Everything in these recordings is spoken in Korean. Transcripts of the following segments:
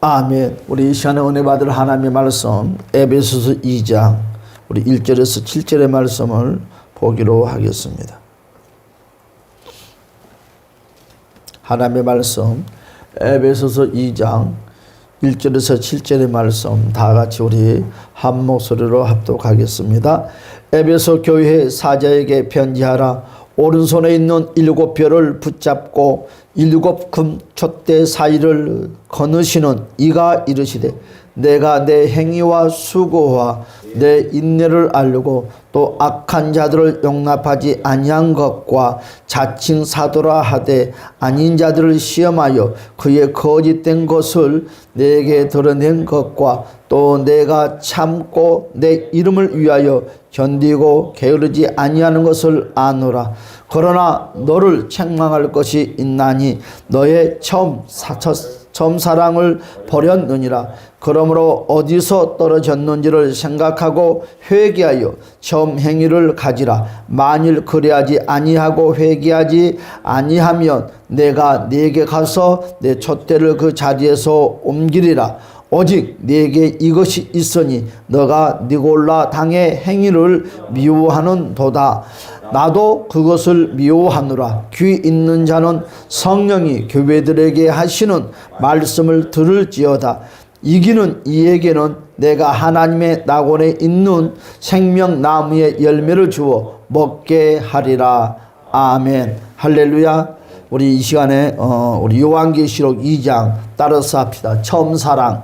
아멘. 우리 이 시간에 은혜 받을 하나님의 말씀 에베소서 2장 우리 1절에서 7절의 말씀을 보기로 하겠습니다. 하나님의 말씀 에베소서 2장 1절에서 7절의 말씀 다 같이 우리 한 목소리로 합독하겠습니다. 에베소 교회 사자에게 편지하라. 오른손에 있는 7별을 붙잡고 7금 촛대 사이를 거느시는 이가 이르시되 내가 내 행위와 수고와 내 인내를 알고 또 악한 자들을 용납하지 아니한 것과 자칭 사도라 하되 아닌 자들을 시험하여 그의 거짓된 것을 내게 드러낸 것과 또 내가 참고 내 이름을 위하여 견디고 게으르지 아니하는 것을 아노라. 그러나 너를 책망할 것이 있나니 너의 처음 사랑을 버렸느니라. 그러므로 어디서 떨어졌는지를 생각하고 회개하여 처음 행위를 가지라. 만일 그리하지 아니하고 회개하지 아니하면 내가 네게 가서 내 촛대를 그 자리에서 옮기리라. 오직 네게 이것이 있으니 너가 니골라 당의 행위를 미워하는 도다. 나도 그것을 미워하노라. 귀 있는 자는 성령이 교회들에게 하시는 말씀을 들을지어다. 이기는 이에게는 내가 하나님의 낙원에 있는 생명나무의 열매를 주어 먹게 하리라. 아멘. 할렐루야. 우리 이 시간에 우리 요한계시록 2장 따라서 합시다. 처음 사랑.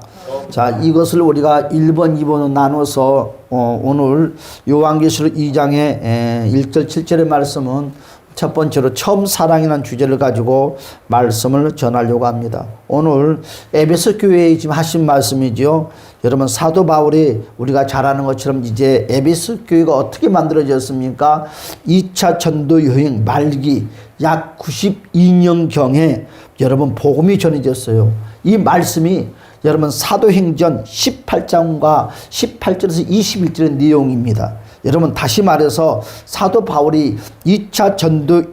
자, 이것을 우리가 1번, 2번으로 나눠서 오늘 요한계시록 2장의 1절, 7절의 말씀은 첫 번째로 처음 사랑이라는 주제를 가지고 말씀을 전하려고 합니다. 오늘 에베소 교회에 지금 하신 말씀이죠. 여러분 사도 바울이 우리가 잘 아는 것처럼 이제 에베소 교회가 어떻게 만들어졌습니까? 2차 전도 여행 말기 약 92년경에 여러분 복음이 전해졌어요. 이 말씀이 여러분 사도행전 18장과 18절에서 21절의 내용입니다. 여러분 다시 말해서 사도 바울이 2차 전도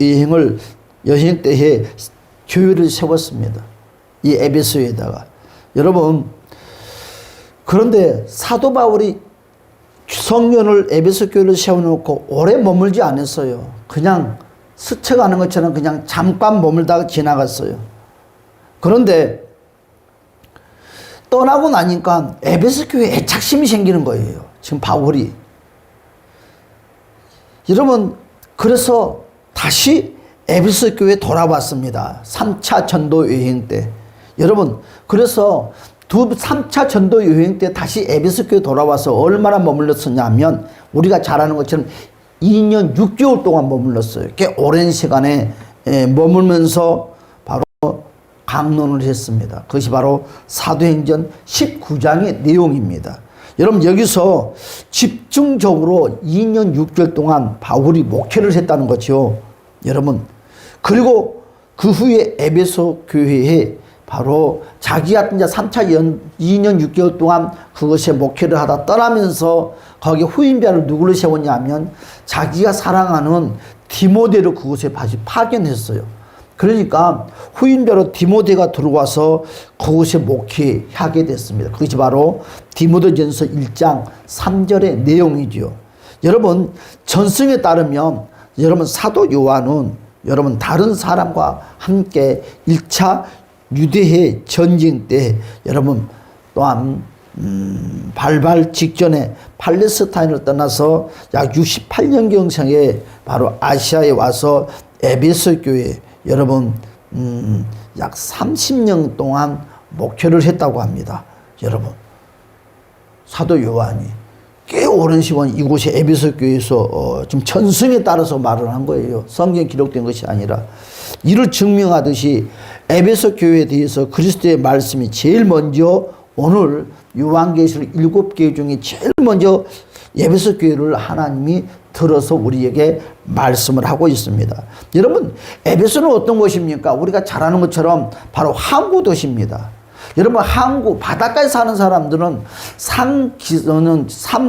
여행 때에 교회를 세웠습니다. 이 에베소에다가. 여러분 그런데 사도 바울이 성전을 에베소 교회를 세워놓고 오래 머물지 않았어요. 그냥 스쳐가는 것처럼 그냥 잠깐 머물다가 지나갔어요. 그런데 떠나고 나니까 에베소 교회에 애착심이 생기는 거예요. 지금 바울이. 여러분 그래서 다시 에베소 교회에 돌아왔습니다. 3차 전도 여행 때. 여러분 그래서 3차 전도 여행 때 다시 에베소 교회에 돌아와서 얼마나 머물렀었냐면 우리가 잘 아는 것처럼 2년 6개월 동안 머물렀어요. 꽤 오랜 시간에 머물면서 바로 강론을 했습니다. 그것이 바로 사도행전 19장의 내용입니다. 여러분 여기서 집중적으로 2년 6개월 동안 바울이 목회를 했다는 거죠. 여러분 그리고 그 후에 에베소 교회에 바로 자기가 이제 3차 2년 6개월 동안 그것에 목회를 하다 떠나면서 거기 후임자를 누구를 세웠냐면 자기가 사랑하는 디모데를 그곳에 다시 파견했어요. 그러니까 후임자로 디모데가 들어와서 그곳에 목회하게 됐습니다. 그것이 바로 디모데전서 1장 3절의 내용이죠. 여러분 전승에 따르면 여러분 사도 요한은 여러분 다른 사람과 함께 1차 유대해 전쟁 때 여러분 또한 발발 직전에 팔레스타인을 떠나서 약 68년경생에 바로 아시아에 와서 에베소 교회 여러분 약 30년 동안 목회를 했다고 합니다. 여러분 사도 요한이 꽤 오랜 시간 이곳에 에베소 교회에서 지금 전승에 따라서 말을 한 거예요. 성경에 기록된 것이 아니라. 이를 증명하듯이 에베소 교회에 대해서 그리스도의 말씀이 제일 먼저 오늘 요한계시록 7개 중에 제일 먼저 에베소 교회를 하나님이 들어서 우리에게 말씀을 하고 있습니다. 여러분 에베소는 어떤 곳입니까? 우리가 잘 아는 것처럼 바로 항구 도시입니다. 여러분 항구 바닷가에 사는 사람들은 삶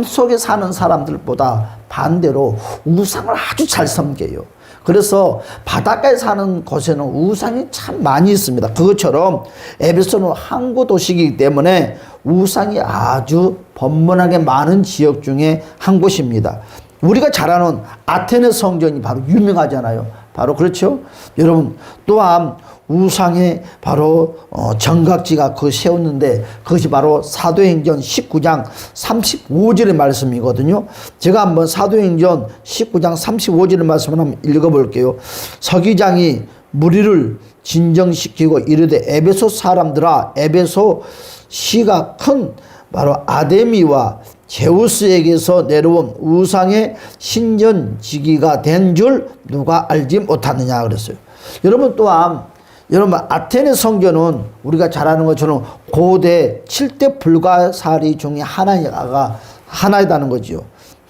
속에 사는 사람들보다 반대로 우상을 아주 잘 섬겨요. 그래서 바닷가에 사는 곳에는 우상이 참 많이 있습니다. 그것처럼 에베소는 항구 도시이기 때문에 우상이 아주 번번하게 많은 지역 중에 한 곳입니다. 우리가 잘 아는 아테네 성전이 바로 유명하잖아요. 바로 그렇죠? 여러분, 또한 우상의 바로 정각지가 그 세웠는데 그것이 바로 사도행전 19장 35절의 말씀이거든요. 제가 한번 사도행전 19장 35절의 말씀을 한번 읽어볼게요. 서기장이 무리를 진정시키고 이르되 에베소 사람들아, 에베소 시가 큰 바로 아데미와 제우스에게서 내려온 우상의 신전지기가 된 줄 누가 알지 못하느냐 그랬어요. 여러분, 또한 여러분, 아테네 성전은 우리가 잘 아는 것처럼 고대 7대 불가사리 중에 하나이다는 거지요.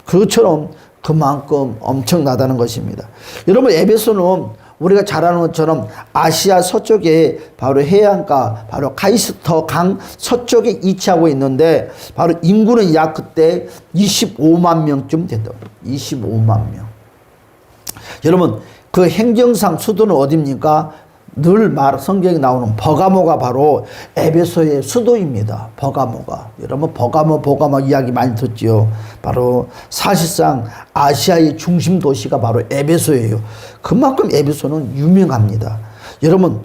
그것처럼 그만큼 엄청나다는 것입니다. 여러분, 에베소는 우리가 잘 아는 것처럼 아시아 서쪽에 바로 해안가, 바로 카이스터 강 서쪽에 위치하고 있는데 바로 인구는 약 그때 25만 명쯤 된다. 25만 명. 여러분, 그 행정상 수도는 어디입니까? 늘 성경에 나오는 버가모가 바로 에베소의 수도입니다. 버가모가. 여러분, 버가모 이야기 많이 듣죠. 바로 사실상 아시아의 중심 도시가 바로 에베소예요. 그만큼 에베소는 유명합니다. 여러분,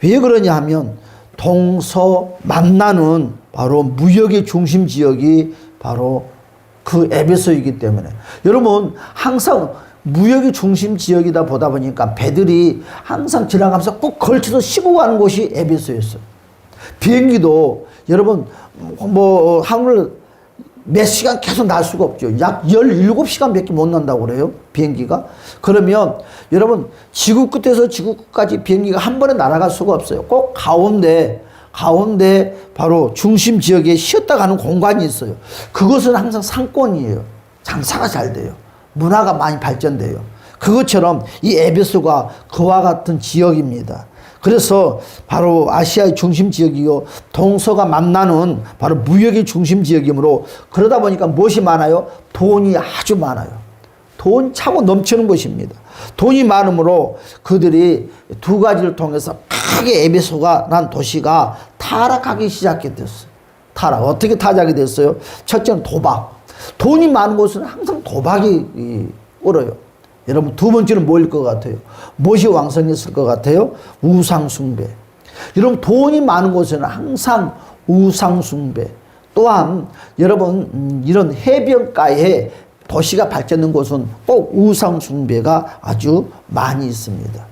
왜 그러냐 하면 동서 만나는 바로 무역의 중심 지역이 바로 그 에베소이기 때문에. 여러분, 항상 무역의 중심 지역이다 보다 보니까 배들이 항상 지나가면서 꼭 걸쳐서 쉬고 가는 곳이 에베소였어요. 비행기도 여러분 하늘 몇 시간 계속 날 수가 없죠. 약 17시간밖에 못 난다고 그래요, 비행기가. 그러면 여러분, 지구 끝에서 지구 끝까지 비행기가 한 번에 날아갈 수가 없어요. 꼭 가운데 바로 중심 지역에 쉬었다 가는 공간이 있어요. 그것은 항상 상권이에요. 장사가 잘 돼요. 문화가 많이 발전돼요. 그것처럼 이 에베소가 그와 같은 지역입니다. 그래서 바로 아시아의 중심 지역이요, 동서가 만나는 바로 무역의 중심 지역이므로, 그러다 보니까 무엇이 많아요? 돈이 아주 많아요. 돈 차고 넘치는 곳입니다. 돈이 많으므로 그들이 두 가지를 통해서 크게 에베소가 난 도시가 타락하기 시작했어요. 타락. 어떻게 타락이 됐어요? 첫째는 도박. 돈이 많은 곳은 항상 도박이 얼어요. 여러분, 두 번째는 뭐일 것 같아요? 무엇이 왕성했을 것 같아요? 우상숭배. 여러분, 돈이 많은 곳에는 항상 우상숭배. 또한 여러분, 이런 해변가에 도시가 발전된 곳은 꼭 우상숭배가 아주 많이 있습니다.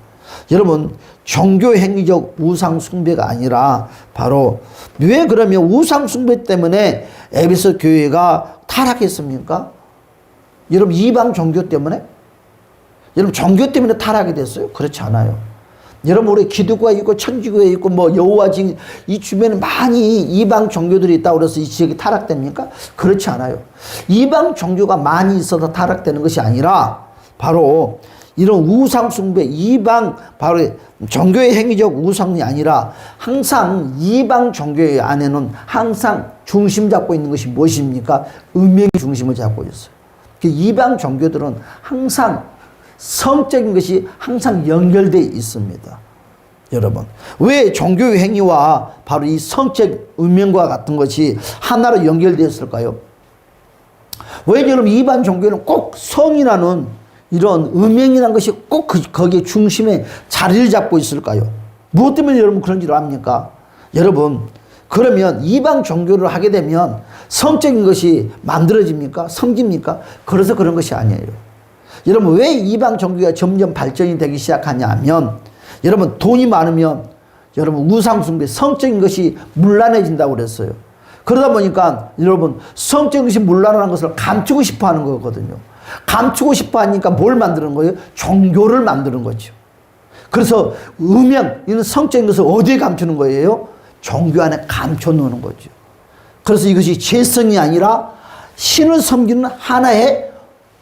여러분, 종교행위적 우상숭배가 아니라 바로 왜 그러면 우상숭배 때문에 에베소 교회가 타락했습니까? 여러분, 이방 종교 때문에? 여러분, 종교 때문에 타락이 됐어요? 그렇지 않아요. 여러분, 우리 기독교가 있고 천주교가 있고 뭐 여호와 증인, 이 주변에 많이 이방 종교들이 있다고 그래서 이 지역이 타락됩니까? 그렇지 않아요. 이방 종교가 많이 있어서 타락되는 것이 아니라 바로 이런 우상숭배, 이방 바로 종교의 행위적 우상이 아니라 항상 이방 종교의 안에는 항상 중심 잡고 있는 것이 무엇입니까? 음행의 중심을 잡고 있어요. 이방 종교들은 항상 성적인 것이 항상 연결되어 있습니다. 여러분, 왜 종교의 행위와 바로 이 성적 음행과 같은 것이 하나로 연결되었을까요? 왜 여러분 이방 종교는 꼭 성이라는 이런 음행이라는 것이 꼭 거기에 중심에 자리를 잡고 있을까요? 무엇 때문에 여러분 그런 줄 압니까? 여러분, 그러면 이방 종교를 하게 되면 성적인 것이 만들어집니까? 성깁니까? 그래서 그런 것이 아니에요. 여러분, 왜 이방 종교가 점점 발전이 되기 시작하냐 하면, 여러분, 돈이 많으면 여러분 우상숭배, 성적인 것이 문란해진다고 그랬어요. 그러다 보니까 여러분 성적인 것이 문란한 것을 감추고 싶어 하는 거거든요. 감추고 싶어 하니까 뭘 만드는 거예요? 종교를 만드는 거죠. 그래서 음양, 이런 성적인 것을 어디에 감추는 거예요? 종교 안에 감춰 놓는 거죠. 그래서 이것이 죄성이 아니라 신을 섬기는 하나의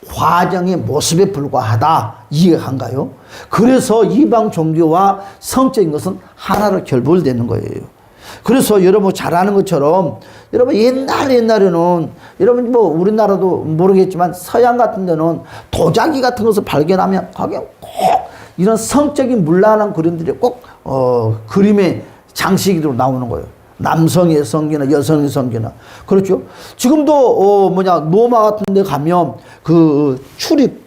과정의 모습에 불과하다. 이해한가요? 그래서 이방 종교와 성적인 것은 하나로 결부되는 거예요. 그래서 여러분 잘 아는 것처럼 여러분 옛날에는 여러분 뭐 우리나라도 모르겠지만 서양 같은 데는 도자기 같은 것을 발견하면 거기에 꼭 이런 성적인 문란한 그림들이 꼭 그림의 장식으로 나오는 거예요. 남성의 성기나 여성의 성기나. 그렇죠. 지금도 로마 같은 데 가면 그 출입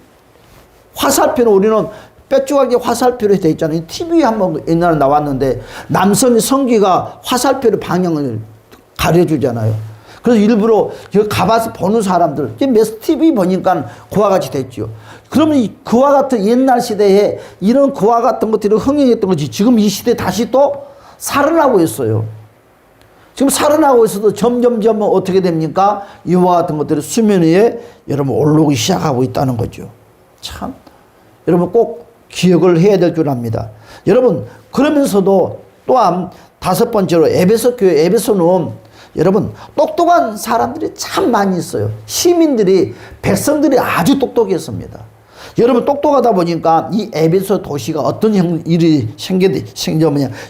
화살표는 우리는 뾰족하게 화살표로 되어 있잖아요. TV에 한번 옛날에 나왔는데 남성의 성기가 화살표로 방향을 가려주잖아요. 그래서 일부러 가봐서 보는 사람들, TV 보니까 그와 같이 됐죠. 그러면 그와 같은 옛날 시대에 이런 그와 같은 것들이 흥행했던 거지. 지금 이 시대에 다시 또 살아나고 있어요. 지금 살아나고 있어도 점점 어떻게 됩니까? 이와 같은 것들이 수면 위에 여러분 올라오기 시작하고 있다는 거죠. 참 여러분 꼭 기억을 해야 될 줄 압니다. 여러분 그러면서도 또한 다섯 번째로 에베소 교회, 에베소는 여러분 똑똑한 사람들이 참 많이 있어요. 시민들이, 백성들이 아주 똑똑했습니다. 여러분 똑똑하다 보니까 이 에베소 도시가 어떤 일이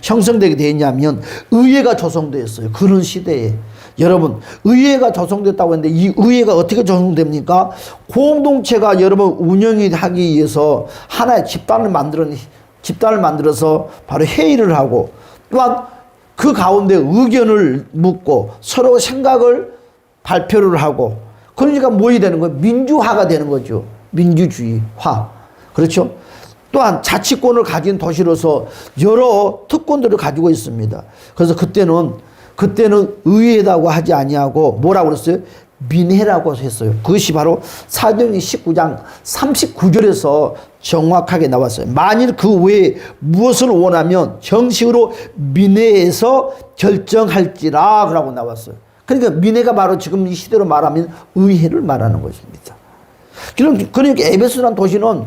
형성되게 되어 있냐면 의회가 조성되었어요. 그런 시대에. 여러분 의회가 조성됐다고 했는데 이 의회가 어떻게 조성됩니까? 공동체가 여러분 운영이 하기 위해서 하나의 집단을 만들어서 바로 회의를 하고 또한 그 가운데 의견을 묻고 서로 생각을 발표를 하고 그러니까 뭐이 되는 거예요? 민주화가 되는 거죠. 민주주의화. 그렇죠? 또한 자치권을 가진 도시로서 여러 특권들을 가지고 있습니다. 그래서 그때는 의회라고 하지 아니하고 뭐라고 그랬어요? 민회라고 했어요. 그것이 바로 사도행전 19장 39절에서 정확하게 나왔어요. 만일 그 외에 무엇을 원하면 정식으로 민회에서 결정할지라 라고 나왔어요. 그러니까 민회가 바로 지금 이 시대로 말하면 의회를 말하는 것입니다. 그러니까 에베소라는 도시는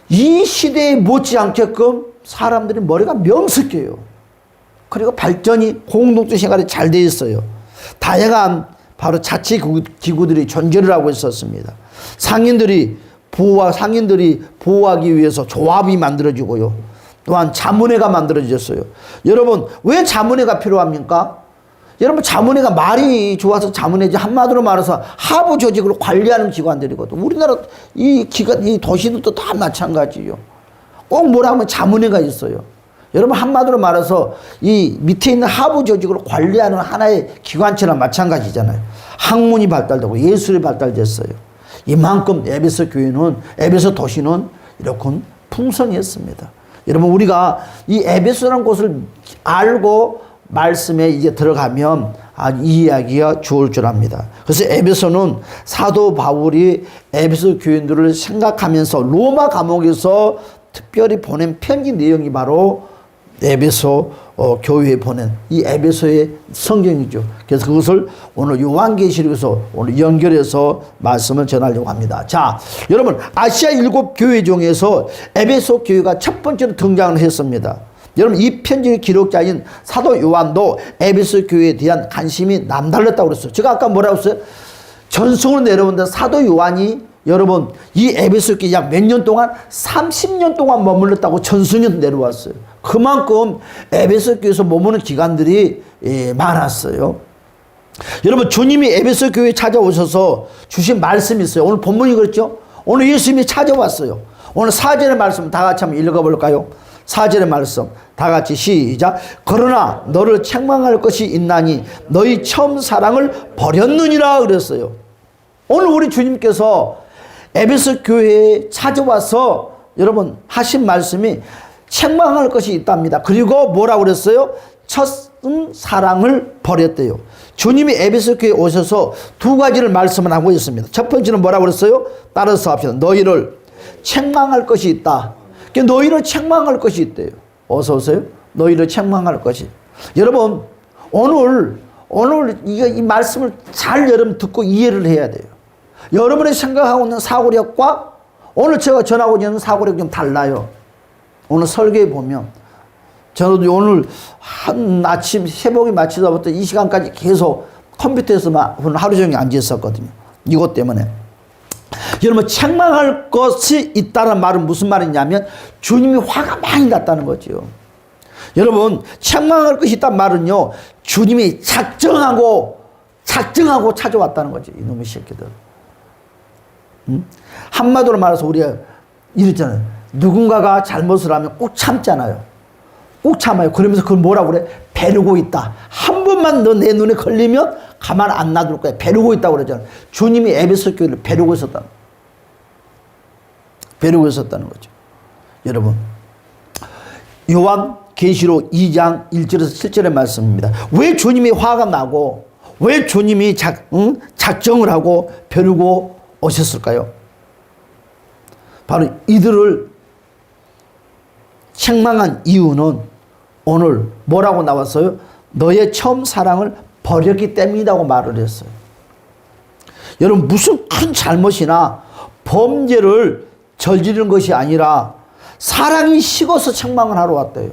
이 시대에 못지않게끔 사람들이 머리가 명석해요. 그리고 발전이 공동체 생활이 잘 되어 있어요. 다양한 바로 자치기구들이 존재를 하고 있었습니다. 상인들이 보호하기 위해서 조합이 만들어지고요. 또한 자문회가 만들어졌어요. 여러분 왜 자문회가 필요합니까? 여러분 자문회가 말이 좋아서 자문회지 한마디로 말해서 하부 조직으로 관리하는 기관들이거든. 우리나라 이 도시들도 다 마찬가지요. 꼭 뭐라 하면 자문회가 있어요. 여러분 한마디로 말해서 이 밑에 있는 하부 조직으로 관리하는 하나의 기관체랑 마찬가지잖아요. 학문이 발달되고 예술이 발달됐어요. 이만큼 에베소 도시는 이렇게 풍성했습니다. 여러분 우리가 이 에베소라는 곳을 알고 말씀에 이제 들어가면 이 이야기가 좋을 줄 압니다. 그래서 에베소는 사도 바울이 에베소 교인들을 생각하면서 로마 감옥에서 특별히 보낸 편지 내용이 바로 에베소 교회에 보낸 이 에베소의 성경이죠. 그래서 그것을 오늘 요한계시록에서 오늘 연결해서 말씀을 전하려고 합니다. 자, 여러분 아시아 7교회 중에서 에베소 교회가 첫 번째로 등장을 했습니다. 여러분 이 편지의 기록자인 사도 요한도 에베소 교회에 대한 관심이 남달랐다고 그랬어요. 제가 아까 뭐라고 했어요? 전승으로 내려온다. 사도 요한이 여러분 이 에베소 교회 약 몇 년 동안 30년 동안 머물렀다고 전승이 내려왔어요. 그만큼 에베소 교회에서 머무는 기간들이 많았어요. 여러분 주님이 에베소 교회에 찾아오셔서 주신 말씀이 있어요. 오늘 본문이 그렇죠? 오늘 예수님이 찾아왔어요. 오늘 4절의 말씀 다 같이 한번 읽어볼까요? 4절의 말씀 다 같이 시작. 그러나 너를 책망할 것이 있나니 너희 처음 사랑을 버렸느니라 그랬어요. 오늘 우리 주님께서 에베소 교회에 찾아와서 여러분 하신 말씀이 책망할 것이 있답니다. 그리고 뭐라고 그랬어요? 첫 사랑을 버렸대요. 주님이 에베소 교회에 오셔서 두 가지를 말씀을 하고 있습니다. 첫 번째는 뭐라고 그랬어요? 따라서 합시다. 너희를 책망할 것이 있다. 너희를 책망할 것이 있대요. 어서 오세요. 너희를 책망할 것이. 여러분 오늘 이 말씀을 잘 여러분 듣고 이해를 해야 돼요. 여러분이 생각하고 있는 사고력과 오늘 제가 전하고 있는 사고력이 좀 달라요. 오늘 설교에 보면 저도 오늘 한 아침 새벽에 마치다부터 이 시간까지 계속 컴퓨터에서 하루 종일 앉아 있었거든요. 이것 때문에. 여러분 책망할 것이 있다는 말은 무슨 말이냐면 주님이 화가 많이 났다는 거죠. 여러분, 책망할 것이 있단 말은요, 주님이 작정하고 찾아왔다는 거지. 이놈의 새끼들. 한마디로 말해서 우리가 이랬잖아요. 누군가가 잘못을 하면 꼭 참잖아요. 꼭 참아요. 그러면서 그걸 뭐라고 그래? 배르고 있다. 한 번만 너 내 눈에 걸리면 가만 안 놔둘 거야. 배르고 있다고 그러잖아요. 주님이 에베소 교회를 배르고 있었다는 거죠. 여러분, 요한 계시록 2장 1절에서 7절의 말씀입니다. 왜 주님이 화가 나고 왜 주님이 작정을 하고 벼르고 오셨을까요? 바로 이들을 책망한 이유는 오늘 뭐라고 나왔어요? 너의 처음 사랑을 버렸기 때문이라고 말을 했어요. 여러분, 무슨 큰 잘못이나 범죄를 저지르는 것이 아니라 사랑이 식어서 책망을 하러 왔대요.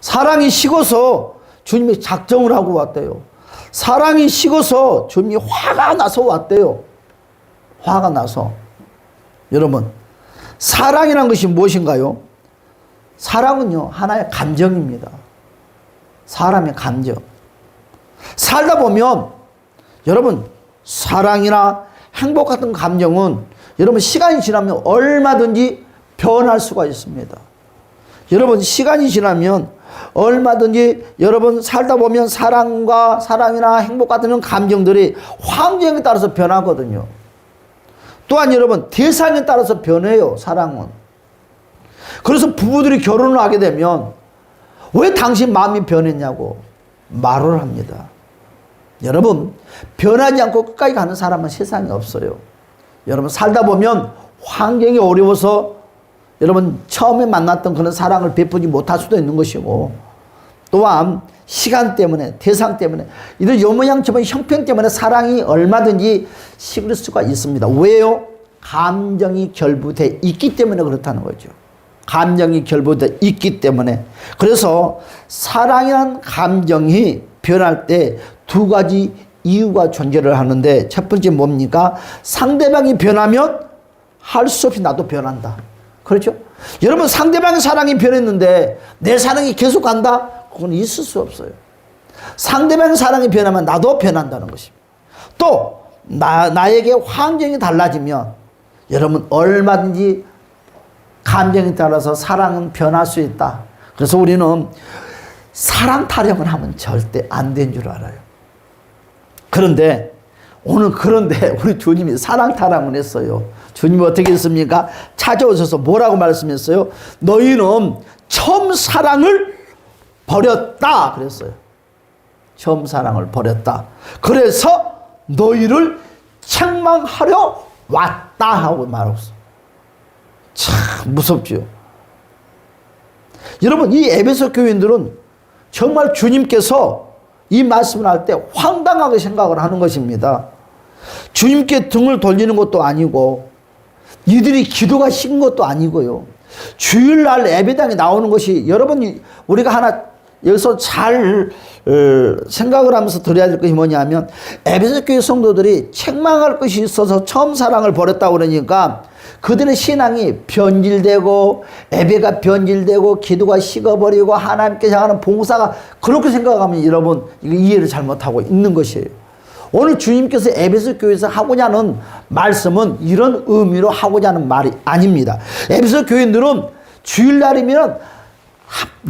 사랑이 식어서 주님이 작정을 하고 왔대요. 사랑이 식어서 주님이 화가 나서 왔대요. 화가 나서. 여러분, 사랑이란 것이 무엇인가요? 사랑은요, 하나의 감정입니다. 사람의 감정. 살다 보면 여러분, 사랑이나 행복 같은 감정은 여러분 시간이 지나면 얼마든지 변할 수가 있습니다. 여러분, 시간이 지나면 얼마든지 여러분 살다 보면 사랑이나 행복 같은 감정들이 환경에 따라서 변하거든요. 또한 여러분, 대상에 따라서 변해요. 사랑은. 그래서 부부들이 결혼을 하게 되면 왜 당신 마음이 변했냐고 말을 합니다. 여러분, 변하지 않고 끝까지 가는 사람은 세상에 없어요. 여러분, 살다 보면 환경이 어려워서 여러분 처음에 만났던 그런 사랑을 베푸지 못할 수도 있는 것이고, 또한 시간 때문에, 대상 때문에, 이런 요모양처럼 형편 때문에 사랑이 얼마든지 식을 수가 있습니다. 왜요? 감정이 결부되어 있기 때문에 그렇다는 거죠. 감정이 결부되어 있기 때문에. 그래서 사랑이란 감정이 변할 때 두 가지 이유가 존재를 하는데, 첫 번째 뭡니까? 상대방이 변하면 할 수 없이 나도 변한다. 그렇죠? 여러분, 상대방의 사랑이 변했는데 내 사랑이 계속 간다? 그건 있을 수 없어요. 상대방의 사랑이 변하면 나도 변한다는 것입니다. 또 나에게 환경이 달라지면 여러분, 얼마든지 감정에 따라서 사랑은 변할 수 있다. 그래서 우리는 사랑 타령을 하면 절대 안 된 줄 알아요. 그런데 우리 주님이 사랑 타령을 했어요. 주님이 어떻게 했습니까? 찾아오셔서 뭐라고 말씀했어요? 너희는 처음 사랑을 버렸다 그랬어요. 처음 사랑을 버렸다. 그래서 너희를 책망하려 왔다 하고 말했어요. 참 무섭죠. 여러분, 이 에베소 교인들은 정말 주님께서 이 말씀을 할 때 황당하게 생각을 하는 것입니다. 주님께 등을 돌리는 것도 아니고 이들이 기도가 식은 것도 아니고요. 주일날 예배당에 나오는 것이, 여러분, 우리가 하나 여기서 잘 생각을 하면서 들어야 될 것이 뭐냐면, 에베소 교회 성도들이 책망할 것이 있어서 처음 사랑을 버렸다고 그러니까 그들의 신앙이 변질되고 예배가 변질되고 기도가 식어버리고 하나님께서 하는 봉사가, 그렇게 생각하면 여러분 이거 이해를 잘못하고 있는 것이에요. 오늘 주님께서 에베소 교회에서 하고자 하는 말씀은 이런 의미로 하고자 하는 말이 아닙니다. 에베소 교인들은 주일날이면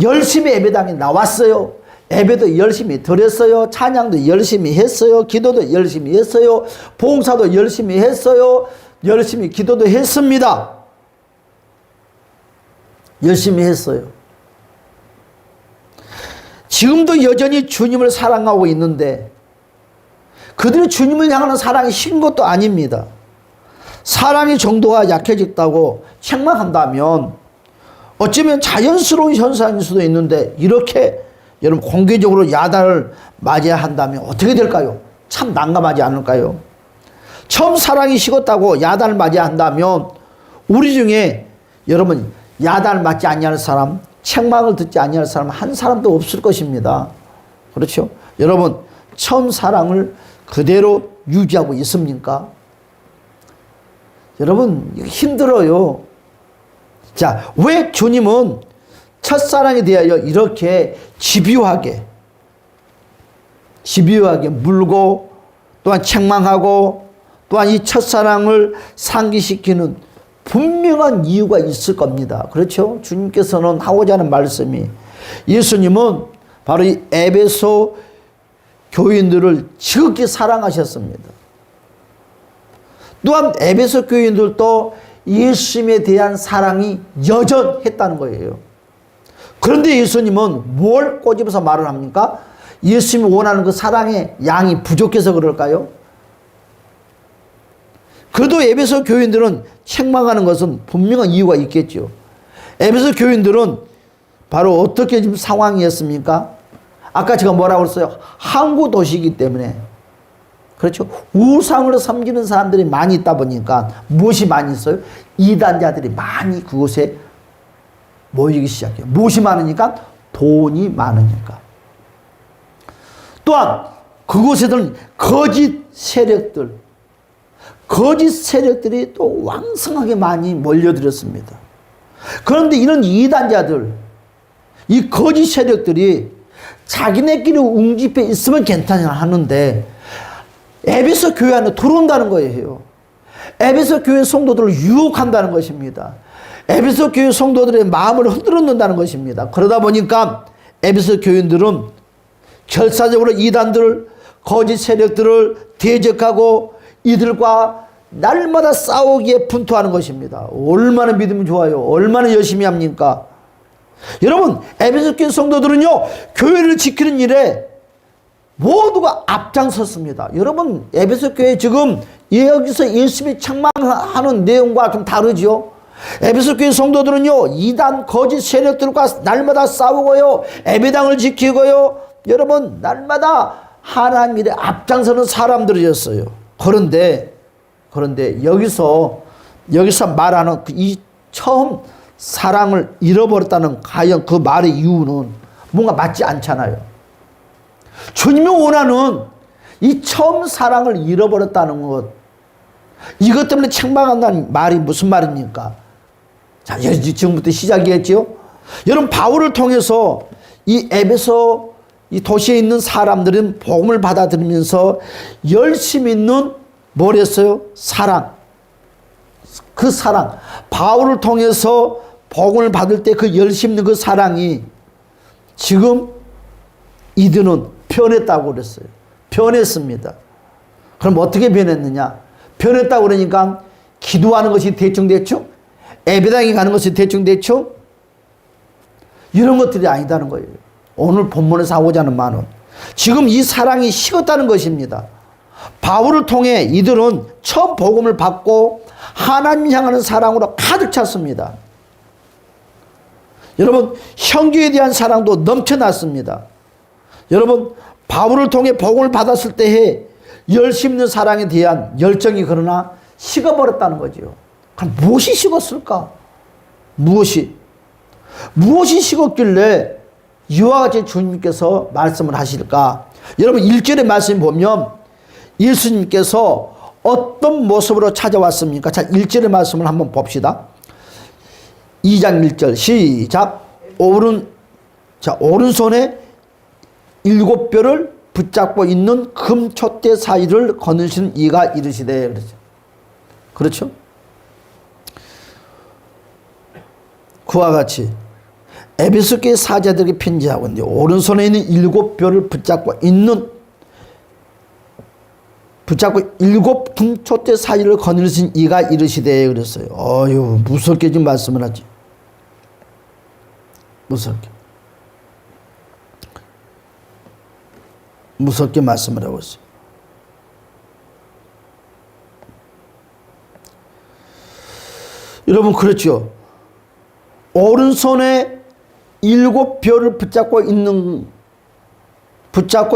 열심히 예배당에 나왔어요. 예배도 열심히 드렸어요. 찬양도 열심히 했어요. 기도도 열심히 했어요. 봉사도 열심히 했어요. 열심히 기도도 했습니다. 열심히 했어요. 지금도 여전히 주님을 사랑하고 있는데 그들이 주님을 향하는 사랑이 식은 것도 아닙니다. 사랑의 정도가 약해졌다고 책망한다면 어쩌면 자연스러운 현상일 수도 있는데, 이렇게 여러분 공개적으로 야단을 맞아야 한다면 어떻게 될까요? 참 난감하지 않을까요? 처음 사랑이 식었다고 야단을 맞아야 한다면 우리 중에 여러분 야단을 맞지 아니할 사람, 책망을 듣지 아니할 사람 한 사람도 없을 것입니다. 그렇죠? 여러분, 처음 사랑을 그대로 유지하고 있습니까? 여러분, 힘들어요. 자, 왜 주님은 첫사랑에 대하여 이렇게 집요하게 물고 또한 책망하고 또한 이 첫사랑을 상기시키는 분명한 이유가 있을 겁니다. 그렇죠? 주님께서는 하고자 하는 말씀이, 예수님은 바로 이 에베소 교인들을 지극히 사랑하셨습니다. 또한 에베소 교인들도 예수님에 대한 사랑이 여전했다는 거예요. 그런데 예수님은 뭘 꼬집어서 말을 합니까? 예수님이 원하는 그 사랑의 양이 부족해서 그럴까요? 그래도 에베소 교인들은 책망하는 것은 분명한 이유가 있겠죠. 에베소 교인들은 바로 어떻게 지금 상황이었습니까? 아까 제가 뭐라고 했어요? 항구 도시이기 때문에, 그렇죠? 우상을 섬기는 사람들이 많이 있다 보니까 무엇이 많이 있어요? 이단자들이 많이 그곳에 모이기 시작해요. 무엇이 많으니까? 돈이 많으니까. 또한 그곳에는 거짓 세력들이 또 왕성하게 많이 몰려들었습니다. 그런데 이런 이단자들, 이 거짓 세력들이 자기네끼리 웅집해 있으면 괜찮아 하는데 에베소 교회 안에 들어온다는 거예요. 에베소 교회 성도들을 유혹한다는 것입니다. 에베소 교회 성도들의 마음을 흔들어 놓는다는 것입니다. 그러다 보니까 에베소 교인들은 결사적으로 이단들, 거짓 세력들을 대적하고 이들과 날마다 싸우기에 분투하는 것입니다. 얼마나 믿으면 좋아요. 얼마나 열심히 합니까? 여러분, 에베소 교회 성도들은요, 교회를 지키는 일에 모두가 앞장섰습니다. 여러분, 에베소 교회 지금 여기서 열심히 책망하는 내용과 좀 다르죠. 에베소 교회 성도들은요, 이단 거짓 세력들과 날마다 싸우고요, 예배당을 지키고요, 여러분 날마다 하나님 일에 앞장서는 사람들이었어요. 그런데 여기서 말하는 이 처음 사랑을 잃어버렸다는, 과연 그 말의 이유는 뭔가 맞지 않잖아요. 주님이 원하는 이 처음 사랑을 잃어버렸다는 것, 이것 때문에 책망한다는 말이 무슨 말입니까? 자, 지금부터 시작이겠죠? 여러분, 바울을 통해서 이 에베소 이 도시에 있는 사람들은 복음을 받아들이면서 열심 있는 뭐랬어요? 사랑. 그 사랑. 바울을 통해서 복음을 받을 때 그 열심 있는 그 사랑이 지금 이들은 변했다고 그랬어요. 변했습니다. 그럼 어떻게 변했느냐? 변했다고 그러니까 기도하는 것이 대충대충? 예배당에 가는 것이 대충대충? 이런 것들이 아니다는 거예요. 오늘 본문에서 하고자 하는 말은 지금 이 사랑이 식었다는 것입니다. 바울을 통해 이들은 처음 복음을 받고 하나님 향하는 사랑으로 가득 찼습니다. 여러분, 형제에 대한 사랑도 넘쳐났습니다. 여러분, 바울을 통해 복음을 받았을 때에 열심 있는 사랑에 대한 열정이 그러나 식어버렸다는 거죠. 그럼 무엇이 식었을까? 무엇이 식었길래 이와 같이 주님께서 말씀을 하실까? 여러분, 1절의 말씀 보면 예수님께서 어떤 모습으로 찾아왔습니까? 자, 1절의 말씀을 한번 봅시다. 2장 1절 시작. 오른손에 7뼈를 붙잡고 있는 금촛대 사이를 거느시는 이가 이르시되, 그렇죠? 그렇죠? 그와 같이 에베소 교회 사자들에게 편지하고 있는데, 오른손에 있는 7뼈를 붙잡고 7 금촛대 사이를 거느리신 이가 이르시되, 그랬어요. 어휴, 무섭게 지금 말씀을 하지. 무섭게 말씀을 하고 있어요. 여러분, 그렇죠? 오른손에 7뼈를 붙잡고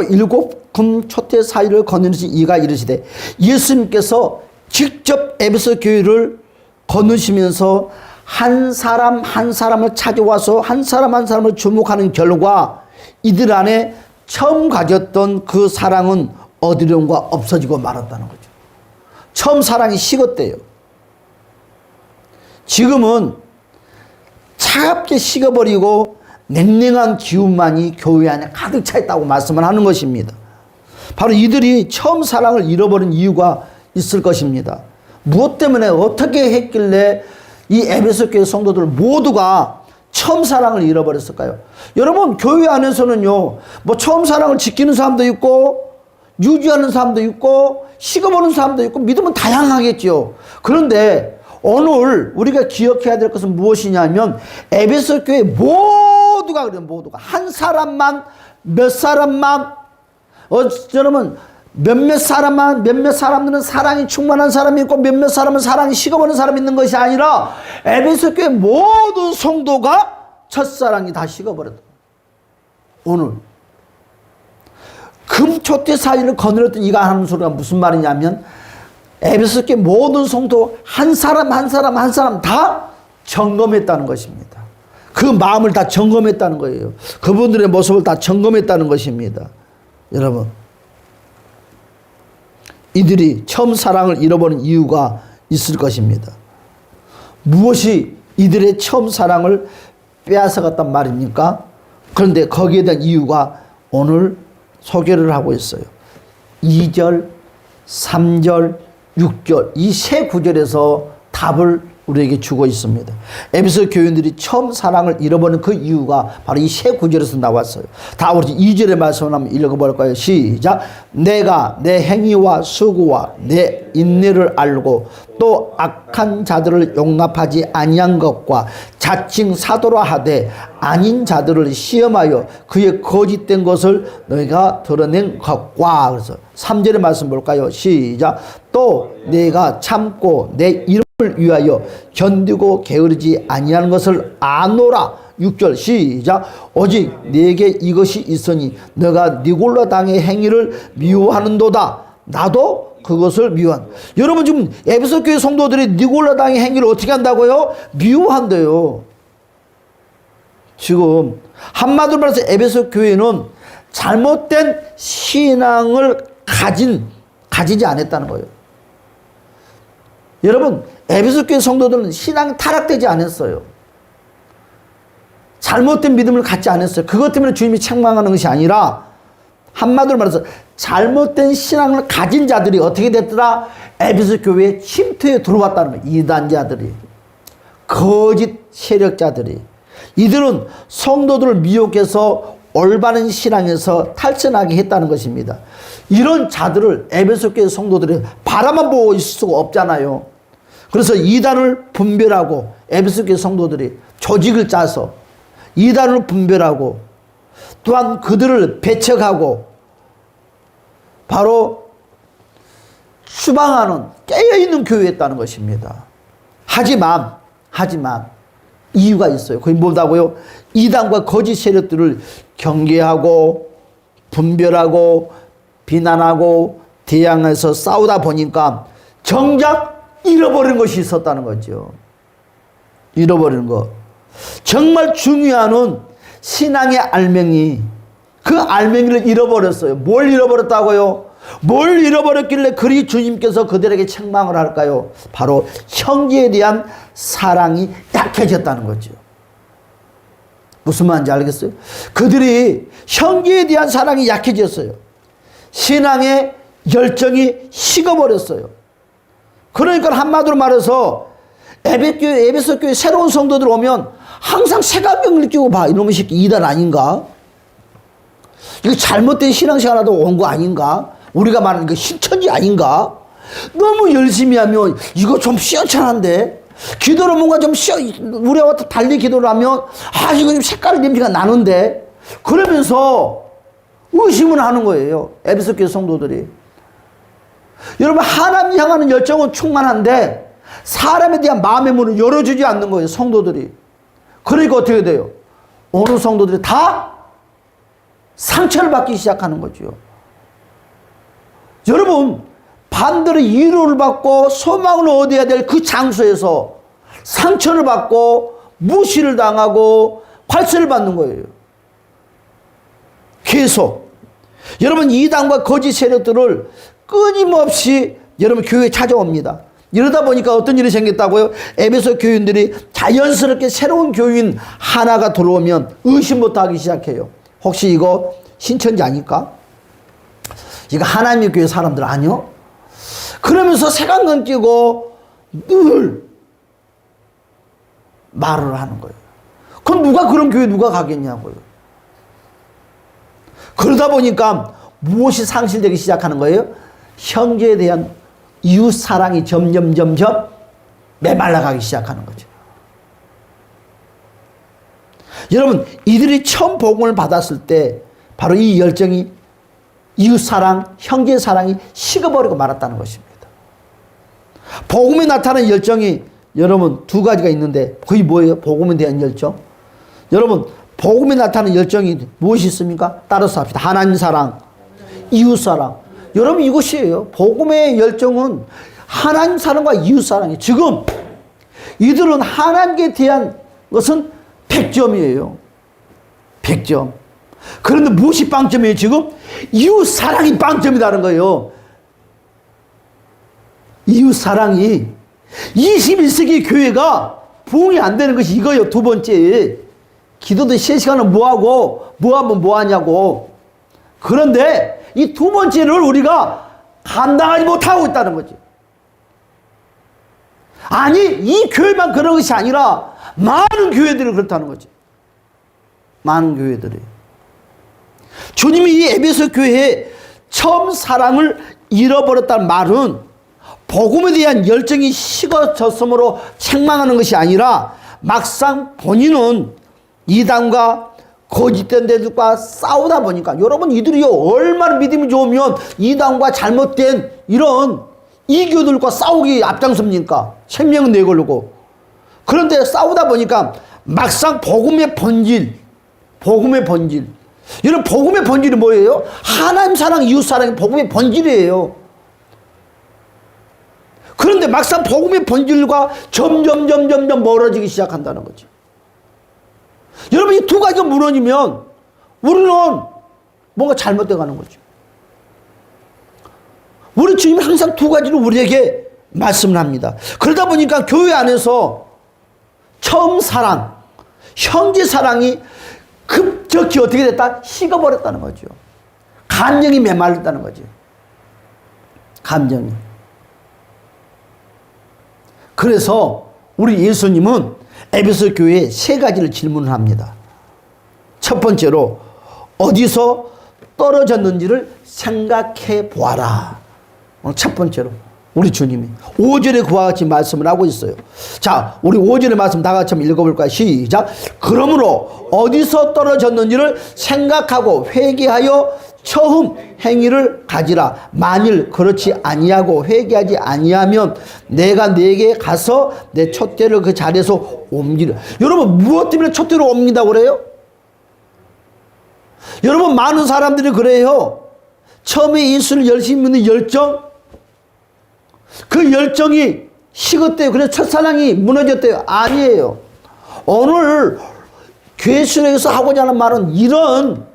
7 금촛대 사이를 거느리신 이가 이르시되, 예수님께서 직접 에베소 교회를 거느시면서 한 사람 한 사람을 찾아와서 한 사람 한 사람을 주목하는 결과 이들 안에 처음 가졌던 그 사랑은 어디론가 없어지고 말았다는 거죠. 처음 사랑이 식었대요. 지금은 차갑게 식어버리고 냉랭한 기운만이 교회 안에 가득 차 있다고 말씀을 하는 것입니다. 바로 이들이 처음 사랑을 잃어버린 이유가 있을 것입니다. 무엇 때문에 어떻게 했길래 이 에베소 교회 성도들 모두가 처음 사랑을 잃어버렸을까요? 여러분, 교회 안에서는요, 뭐 처음 사랑을 지키는 사람도 있고 유지하는 사람도 있고 식어버리는 사람도 있고 믿음은 다양하겠죠. 그런데 오늘 우리가 기억해야 될 것은 무엇이냐면 에베소 교회 모두가 그래요. 모두가 한 사람만 몇 사람만 여러분 몇몇 사람들은 사랑이 충만한 사람이 있고 몇몇 사람은 사랑이 식어버리는 사람이 있는 것이 아니라 에베소 교회 모든 성도가 첫사랑이 다 식어버렸다. 오늘 금초대 사이를 거느렸던 이가 하는 소리가 무슨 말이냐면 에베소 교회 모든 성도 한 사람 다 점검했다는 것입니다. 그 마음을 다 점검했다는 거예요. 그분들의 모습을 다 점검했다는 것입니다. 여러분, 이들이 처음 사랑을 잃어버린 이유가 있을 것입니다. 무엇이 이들의 처음 사랑을 빼앗아갔단 말입니까? 그런데 거기에 대한 이유가 오늘 소개를 하고 있어요. 2절, 3절, 6절 이 세 구절에서 답을 우리에게 주고 있습니다. 에베소 교인들이 처음 사랑을 잃어버린 그 이유가 바로 이 세 구절에서 나왔어요. 다 우리 2절의 말씀을 한번 읽어볼까요? 시작. 내가 내 행위와 수고와 내 인내를 알고 또 악한 자들을 용납하지 아니한 것과 자칭 사도라 하되 아닌 자들을 시험하여 그의 거짓된 것을 너희가 드러낸 것과. 그래서 3절의 말씀 볼까요? 시작. 또 내가 참고 내 이름을 위하여 견디고 게으르지 아니하는 것을 아노라. 6절 시작. 오직 네게 이것이 있으니 너가 니골라 당의 행위를 미워하는도다. 나도 그것을 미워한. 여러분, 지금 에베소 교회 성도들이 니골라 당의 행위를 어떻게 한다고요? 미워한대요. 지금 한마디로 말해서 에베소 교회는 잘못된 신앙을 가지지 않았다는 거예요. 여러분, 에베소 교회 성도들은 신앙이 타락되지 않았어요. 잘못된 믿음을 갖지 않았어요. 그것 때문에 주님이 책망하는 것이 아니라 한마디로 말해서 잘못된 신앙을 가진 자들이 어떻게 됐더라? 에베소 교회에 침투해 들어왔다는 거예요. 이단자들이, 거짓 세력자들이. 이들은 성도들을 미혹해서 올바른 신앙에서 탈선하게 했다는 것입니다. 이런 자들을 에베소 교회 성도들이 바라만 보고 있을 수가 없잖아요. 그래서 이단을 분별하고 에베소 교회 성도들이 조직을 짜서 이단을 분별하고 또한 그들을 배척하고 바로 추방하는 깨어있는 교회였다는 것입니다. 하지만 이유가 있어요. 그게 뭐다고요? 이단과 거짓 세력들을 경계하고 분별하고 비난하고 대항해서 싸우다 보니까 정작 잃어버린 것이 있었다는 거죠. 잃어버리는 것. 정말 중요한 신앙의 알맹이, 그 알맹이를 잃어버렸어요. 뭘 잃어버렸다고요? 뭘 잃어버렸길래 그리 주님께서 그들에게 책망을 할까요? 바로 형제에 대한 사랑이 약해졌다는 거죠. 무슨 말인지 알겠어요? 그들이 형제에 대한 사랑이 약해졌어요. 신앙의 열정이 식어버렸어요. 그러니까 한마디로 말해서 에베소 교회 새로운 성도들 오면 항상 색안경을 느끼고 봐. 이놈의 새끼 이단 아닌가? 이거 잘못된 신앙생활하다 온 거 아닌가? 우리가 말하는 그 신천지 아닌가? 너무 열심히 하면 이거 좀 시원찮은데? 기도를 뭔가 좀 우리와 달리 기도를 하면 이거 좀 색깔 냄새가 나는데? 그러면서 의심을 하는 거예요. 에베소 교회 성도들이. 여러분, 하나님 향하는 열정은 충만한데 사람에 대한 마음의 문을 열어주지 않는 거예요. 성도들이. 그러니까 어떻게 돼요? 어느 성도들이 다 상처를 받기 시작하는 거죠. 여러분, 반대로 위로를 받고 소망을 얻어야 될 그 장소에서 상처를 받고 무시를 당하고 관세를 받는 거예요. 계속. 여러분, 이단과 거짓 세력들을 끊임없이 여러분 교회에 찾아옵니다. 이러다 보니까 어떤 일이 생겼다고요? 에베소 교인들이 자연스럽게 새로운 교인 하나가 들어오면 의심부터 하기 시작해요. 혹시 이거 신천지 아닐까? 이거 하나님의 교회 사람들 아니요? 그러면서 색안경 끼고 늘 말을 하는 거예요. 그럼 누가 그런 교회 누가 가겠냐고요. 그러다 보니까 무엇이 상실되기 시작하는 거예요? 형제에 대한 이웃 사랑이 점점 메말라가기 시작하는 거죠. 여러분, 이들이 처음 복음을 받았을 때 바로 이 열정이 이웃 사랑, 형제 사랑이 식어버리고 말았다는 것입니다. 복음에 나타나는 열정이 여러분 두 가지가 있는데 그게 뭐예요? 복음에 대한 열정. 여러분, 복음에 나타나는 열정이 무엇이 있습니까? 따라서 합시다. 하나님 사랑, 이웃 사랑. 여러분, 이것이에요. 복음의 열정은 하나님 사랑과 이웃 사랑이에요. 지금 이들은 하나님께 대한 것은 100점이에요. 100점. 그런데 무엇이 빵점이에요? 지금 이웃 사랑이 빵점이라는 거예요. 이웃 사랑이 21세기 교회가 부흥이 안 되는 것이 이거예요. 두 번째, 기도도 3시간을 뭐하고 뭐하면 뭐하냐고. 그런데 이 두 번째를 우리가 감당하지 못하고 있다는 거지. 아니, 이 교회만 그런 것이 아니라 많은 교회들이 그렇다는 거지. 많은 교회들이. 주님이 이 에베소 교회에 처음 사랑을 잃어버렸다는 말은 복음에 대한 열정이 식어졌으므로 책망하는 것이 아니라 막상 본인은 이단과 거짓된 데들과 싸우다 보니까, 여러분, 이들이 얼마나 믿음이 좋으면 이단과 잘못된 이런 이교들과 싸우기 앞장섭니까? 생명은 내걸고. 그런데 싸우다 보니까 막상 복음의 본질. 이런 복음의 본질이 뭐예요? 하나님 사랑, 이웃 사랑이 복음의 본질이에요. 그런데 막상 복음의 본질과 점점 멀어지기 시작한다는 거지. 여러분, 이 두 가지가 무너지면 우리는 뭔가 잘못돼 가는 거죠. 우리 주님은 항상 두 가지를 우리에게 말씀을 합니다. 그러다 보니까 교회 안에서 처음 사랑, 형제 사랑이 급격히 어떻게 됐다? 식어버렸다는 거죠. 감정이 메말랐다는 거죠. 감정이. 그래서 우리 예수님은 에베소 교회에 3가지를 질문을 합니다. 첫 번째로 어디서 떨어졌는지를 생각해 보아라. 첫 번째로 우리 주님이 5절에 그와 같이 말씀을 하고 있어요. 자, 우리 5절의 말씀 다 같이 한번 읽어볼까요? 시작. 그러므로 어디서 떨어졌는지를 생각하고 회개하여 처음 행위를 가지라. 만일 그렇지 아니하고 회개하지 아니하면 내가 네게 가서 내 촛대를 그 자리에서 옮기라. 여러분, 무엇 때문에 촛대를 옮긴다고 그래요? 여러분, 많은 사람들이 그래요. 처음에 예수를 열심히 믿는 열정, 그 열정이 식었대요. 그래서 첫사랑이 무너졌대요. 아니에요. 오늘 교회에서 하고자 하는 말은 이런,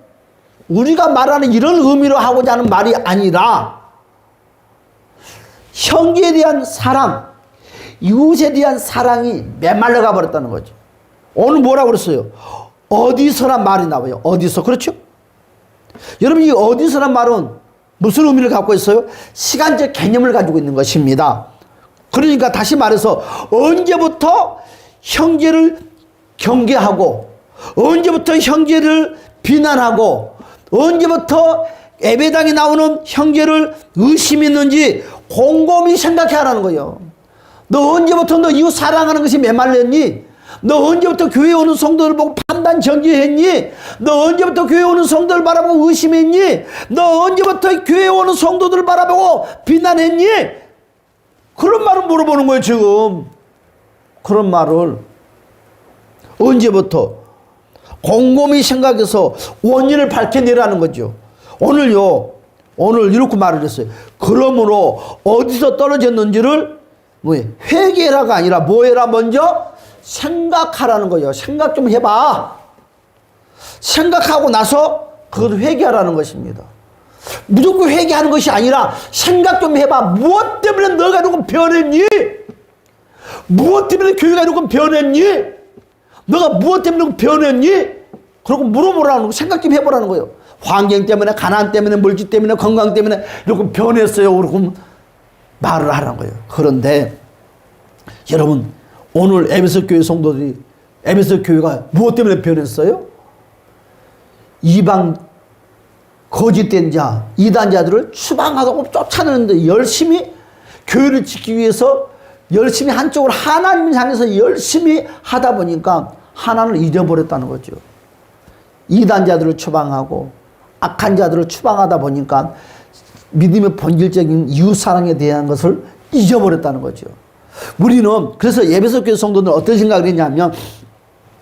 우리가 말하는 이런 의미로 하고자 하는 말이 아니라 형제에 대한 사랑, 이웃에 대한 사랑이 메말라가 버렸다는 거죠. 오늘 뭐라고 그랬어요? 어디서란 말이 나와요. 어디서. 그렇죠? 여러분, 이 어디서란 말은 무슨 의미를 갖고 있어요? 시간적 개념을 가지고 있는 것입니다. 그러니까 다시 말해서 언제부터 형제를 경계하고, 언제부터 형제를 비난하고, 언제부터 예배당에 나오는 형제를 의심했는지 곰곰이 생각해 하라는 거예요. 너 언제부터 너 이웃 사랑하는 것이 메말랐니? 너 언제부터 교회 오는 성도들 보고 판단 정지했니? 너 언제부터 교회 오는 성도들 바라보고 의심했니? 너 언제부터 교회 오는 성도들 바라보고 비난했니? 그런 말을 물어보는 거예요, 지금. 그런 말을 언제부터 곰곰이 생각해서 원인을 밝혀내라는 거죠. 오늘 이렇게 말을 했어요. 그러므로 어디서 떨어졌는지를 회개라가 아니라 뭐해라? 먼저 생각하라는 거예요. 생각 좀 해봐. 생각하고 나서 그것을 회개하라는 것입니다. 무조건 회개하는 것이 아니라 생각 좀 해봐. 무엇 때문에 너가 이렇게 변했니? 무엇 때문에 교회가 이렇게 변했니? 너가 무엇 때문에 이렇게 변했니? 그러고 물어보라는 거, 생각 좀 해보라는 거예요. 환경 때문에, 가난 때문에, 물질 때문에, 건강 때문에 이렇게 변했어요. 그러고 말을 하라는 거예요. 그런데 여러분, 오늘 에베소 교회 성도들이, 에베소 교회가 무엇 때문에 변했어요? 이방 거짓된 자, 이단자들을 추방하고 쫓아내는데 열심히 교회를 지키기 위해서 열심히 한쪽으로 하나님을 향해서 열심히 하다 보니까 하나님을 잊어버렸다는 거죠. 이단자들을 추방하고 악한 자들을 추방하다 보니까 믿음의 본질적인 이웃사랑에 대한 것을 잊어버렸다는 거죠. 우리는 그래서 에베소 교회 성도들은 어떤 생각을 했냐면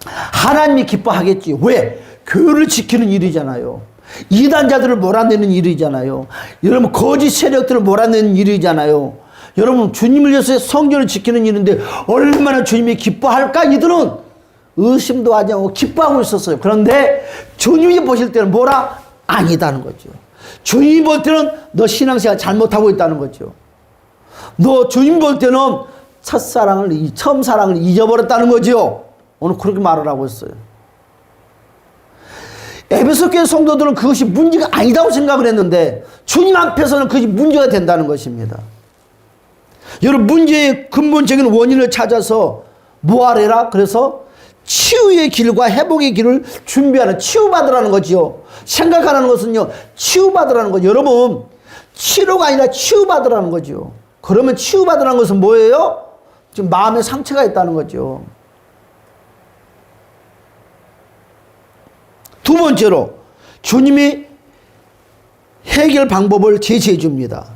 하나님이 기뻐하겠지. 왜? 교회를 지키는 일이잖아요. 이단자들을 몰아내는 일이잖아요. 여러분 거짓 세력들을 몰아내는 일이잖아요. 여러분 주님을 위해서 성전을 지키는 일인데 얼마나 주님이 기뻐할까? 이들은 의심도 하지 않고 기뻐하고 있었어요. 그런데 주님이 보실 때는 뭐라? 아니다는 거죠. 주님이 볼 때는 너 신앙생활 잘못하고 있다는 거죠. 너 주님 볼 때는 처음 사랑을 잊어버렸다는 거죠. 오늘 그렇게 말을 하고 있어요. 에베소 교회 성도들은 그것이 문제가 아니다고 생각을 했는데 주님 앞에서는 그것이 문제가 된다는 것입니다. 여러분 문제의 근본적인 원인을 찾아서 뭐하래라? 그래서 치유의 길과 회복의 길을 준비하는, 치유받으라는 거지요. 생각하라는 것은요, 치유받으라는 거죠. 여러분 치료가 아니라 치유받으라는 거죠. 그러면 치유받으라는 것은 뭐예요? 지금 마음에 상처가 있다는 거죠. 두 번째로 주님이 해결 방법을 제시해 줍니다.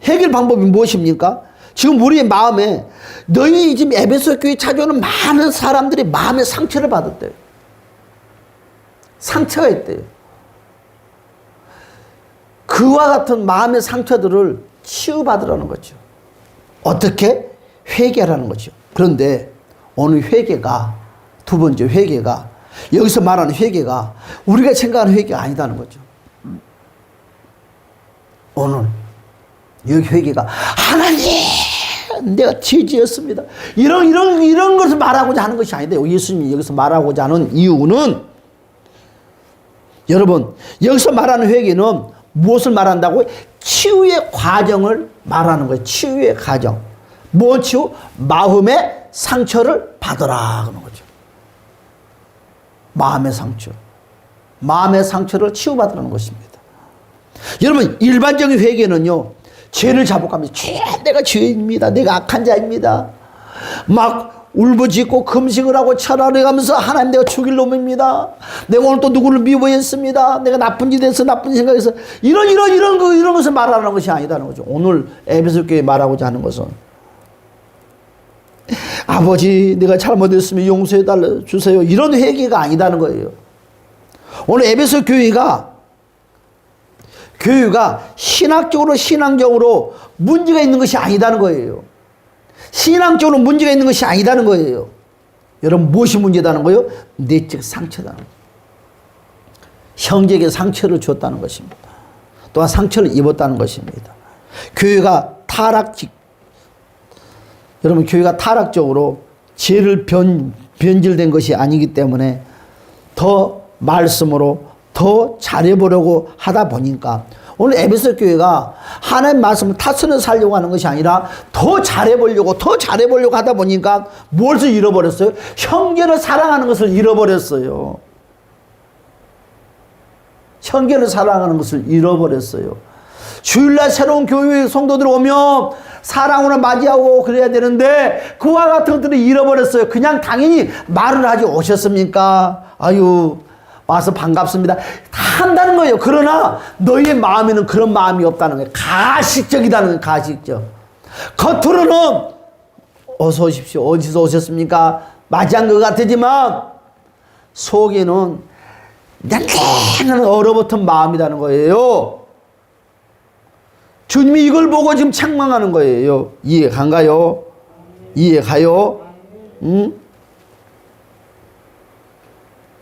해결 방법이 무엇입니까? 지금 우리의 마음에 너희 지금 에베소 교회 찾아오는 많은 사람들이 마음의 상처를 받았대요. 상처가 있대요. 그와 같은 마음의 상처들을 치유받으라는 거죠. 어떻게? 회개하라는 거죠. 그런데 오늘 회개가, 두 번째 회개가, 여기서 말하는 회개가 우리가 생각하는 회개가 아니다는 거죠. 오늘 여기 회개가 하나님 내가 죄지었습니다. 이런 것을 말하고자 하는 것이 아니다. 예수님이 여기서 말하고자 하는 이유는 여러분 여기서 말하는 회개는 무엇을 말한다고? 치유의 과정을 말하는 거예요. 치유의 과정. 뭐 치유? 마음의 상처를 받으라 그러는 거죠. 마음의 상처. 마음의 상처를 치유받으라는 것입니다. 여러분 일반적인 회개는요, 죄를 자복합니다. 내가 죄인입니다. 내가 악한 자입니다. 막 울부짖고 금식을 하고 철학을 가면서 하나님 내가 죽일 놈입니다. 내가 오늘 또 누구를 미워했습니다. 내가 나쁜 짓 해서 나쁜 생각해서 이런 것을 말하는 것이 아니다는 거죠. 오늘 에베소 교회 말하고자 하는 것은 아버지 내가 잘못했으면 용서해 달라 주세요. 이런 회개가 아니다는 거예요. 오늘 에베소 교회가 신앙적으로 문제가 있는 것이 아니다는 거예요. 신앙적으로 문제가 있는 것이 아니다는 거예요. 여러분 무엇이 문제다는 거예요? 내적 상처다는 거예요. 형제에게 상처를 줬다는 것입니다. 또한 상처를 입었다는 것입니다. 교회가 여러분 교회가 타락적으로 죄를 변질된 것이 아니기 때문에 더 말씀으로 더 잘해보려고 하다 보니까 오늘 에베소 교회가 하나님 말씀을 타선을 살려고 하는 것이 아니라 더 잘해보려고 하다 보니까 무엇을 잃어버렸어요? 형제를 사랑하는 것을 잃어버렸어요. 형제를 사랑하는 것을 잃어버렸어요. 주일날 새로운 교회 성도들 오면 사랑으로 맞이하고 그래야 되는데 그와 같은 것들을 잃어버렸어요. 그냥 당연히 말을 하지 오셨습니까? 아유 와서 반갑습니다. 다 한다는 거예요. 그러나 너희의 마음에는 그런 마음이 없다는 거예요. 가식적이다는 거예요. 가식적. 겉으로는 어서 오십시오. 어디서 오셨습니까? 맞이한 것 같지만 속에는 냉랭한 얼어붙은 마음이라는 거예요. 주님이 이걸 보고 지금 책망하는 거예요. 이해간가요? 이해가요? 응?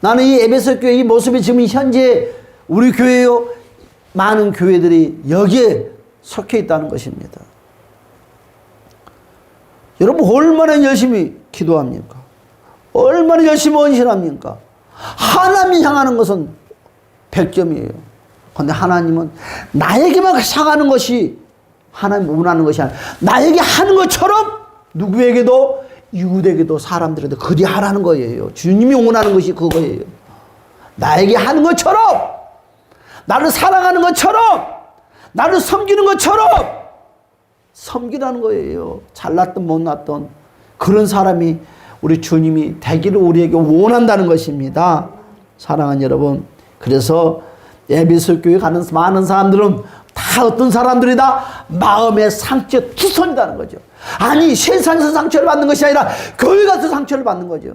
나는 이 에베소 교회 이 모습이 지금 현재 우리 교회요 많은 교회들이 여기에 속해 있다는 것입니다. 여러분 얼마나 열심히 기도합니까? 얼마나 열심히 헌신합니까? 하나님이 향하는 것은 100점이에요. 그런데 하나님은 나에게만 향하는 것이 하나님 원하는 것이 아니라 나에게 하는 것처럼 누구에게도 이웃에게도 사람들에게도 그리 하라는 거예요. 주님이 원하는 것이 그거예요. 나에게 하는 것처럼, 나를 사랑하는 것처럼, 나를 섬기는 것처럼 섬기라는 거예요. 잘났든 못났든 그런 사람이 우리 주님이 되기를 우리에게 원한다는 것입니다. 사랑하는 여러분, 그래서 에베소 교회 가는 많은 사람들은 다 어떤 사람들이다? 마음의 상처 투성이라는 거죠. 아니 세상에서 상처를 받는 것이 아니라 교회 가서 상처를 받는 거죠.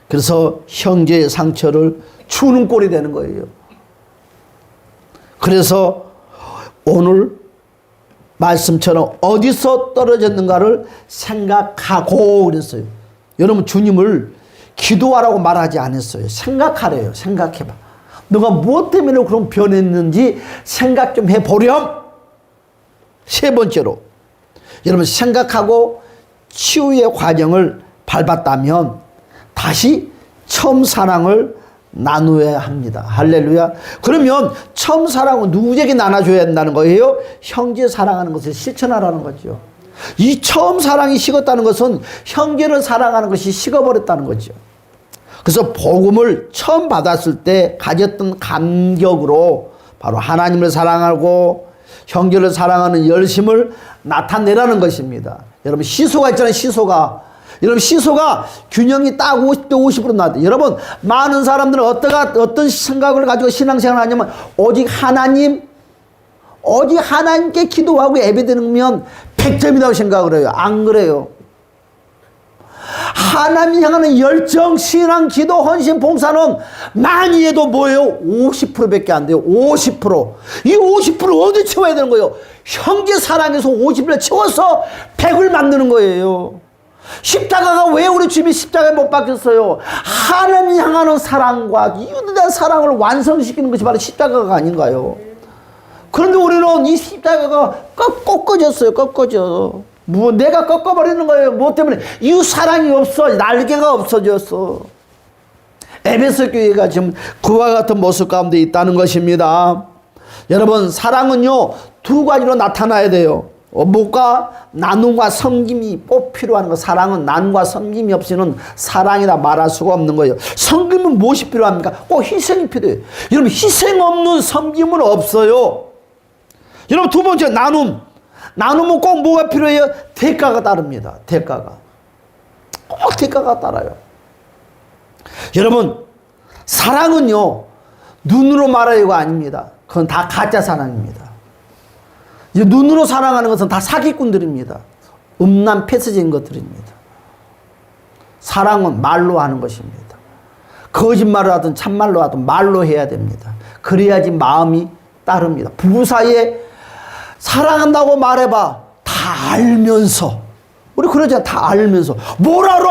그래서 형제의 상처를 주는 꼴이 되는 거예요. 그래서 오늘 말씀처럼 어디서 떨어졌는가를 생각하고 그랬어요. 여러분 주님을 기도하라고 말하지 않았어요. 생각하래요. 생각해봐. 너가 무엇 때문에 그럼 변했는지 생각 좀 해보렴. 세 번째로 여러분 생각하고 치유의 과정을 밟았다면 다시 처음 사랑을 나누어야 합니다. 할렐루야. 그러면 처음 사랑은 누구에게 나눠줘야 된다는 거예요? 형제 사랑하는 것을 실천하라는 거죠. 이 처음 사랑이 식었다는 것은 형제를 사랑하는 것이 식어버렸다는 거죠. 그래서 복음을 처음 받았을 때 가졌던 감격으로 바로 하나님을 사랑하고 형제를 사랑하는 열심을 나타내라는 것입니다. 여러분 시소가 있잖아요. 시소가. 여러분 시소가 균형이 딱 50대 50으로 나왔대. 여러분 많은 사람들은 어떤 생각을 가지고 신앙생활을 하냐면 오직 하나님께 기도하고 예배드리면 100점이라고 생각을 해요. 안 그래요. 하나님 향하는 열정, 신앙, 기도, 헌신, 봉사는 많이 해도 뭐예요? 50%밖에 안 돼요. 50%. 이 50%를 어디 채워야 되는 거예요? 형제 사랑에서 50%를 채워서 100을 만드는 거예요. 십자가가 왜 우리 주님이 십자가에 못 박혔어요? 하나님 향하는 사랑과 이웃에 대한 사랑을 완성시키는 것이 바로 십자가가 아닌가요? 그런데 우리는 이 십자가가 꺾어졌어요. 꺾어져. 내가 꺾어버리는 거예요. 무엇 때문에? 이웃 사랑이 없어. 날개가 없어졌어. 에베소 교회가 지금 그와 같은 모습 가운데 있다는 것입니다. 여러분 사랑은요 두 가지로 나타나야 돼요. 뭐가? 나눔과 섬김이 꼭 필요한 거. 사랑은 나눔과 섬김이 없이는 사랑이라 말할 수가 없는 거예요. 섬김은 무엇이 필요합니까? 꼭 희생이 필요해요. 여러분 희생 없는 섬김은 없어요. 여러분 두 번째 나눔은 꼭 뭐가 필요해요? 대가가 따릅니다. 대가가. 꼭 대가가 따라요. 여러분 사랑은요 눈으로 말하려고 아닙니다. 그건 다 가짜 사랑입니다. 눈으로 사랑하는 것은 다 사기꾼들입니다. 음란 폐쇄적인 것들입니다. 사랑은 말로 하는 것입니다. 거짓말을 하든 참말로 하든 말로 해야 됩니다. 그래야지 마음이 따릅니다. 부부 사이에 사랑한다고 말해봐. 다 알면서. 우리 그러잖아. 다 알면서. 뭘 알아?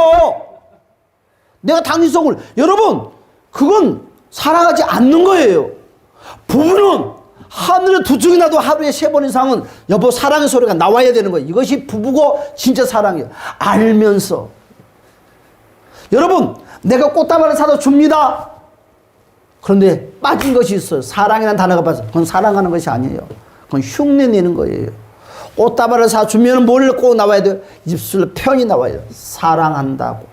내가 당신 속을. 여러분 그건 사랑하지 않는 거예요. 부부는 하늘에 두 쪽이 나도 하루에 3번 이상은 여보 사랑의 소리가 나와야 되는 거예요. 이것이 부부고 진짜 사랑이에요. 알면서. 여러분 내가 꽃다발을 사다 줍니다. 그런데 빠진 것이 있어요. 사랑이라는 단어가 빠져. 그건 사랑하는 것이 아니에요. 그건 흉내내는 거예요. 꽃다발을 사주면 뭘 꼭 나와야 돼요? 입술로 표현이 나와요. 사랑한다고.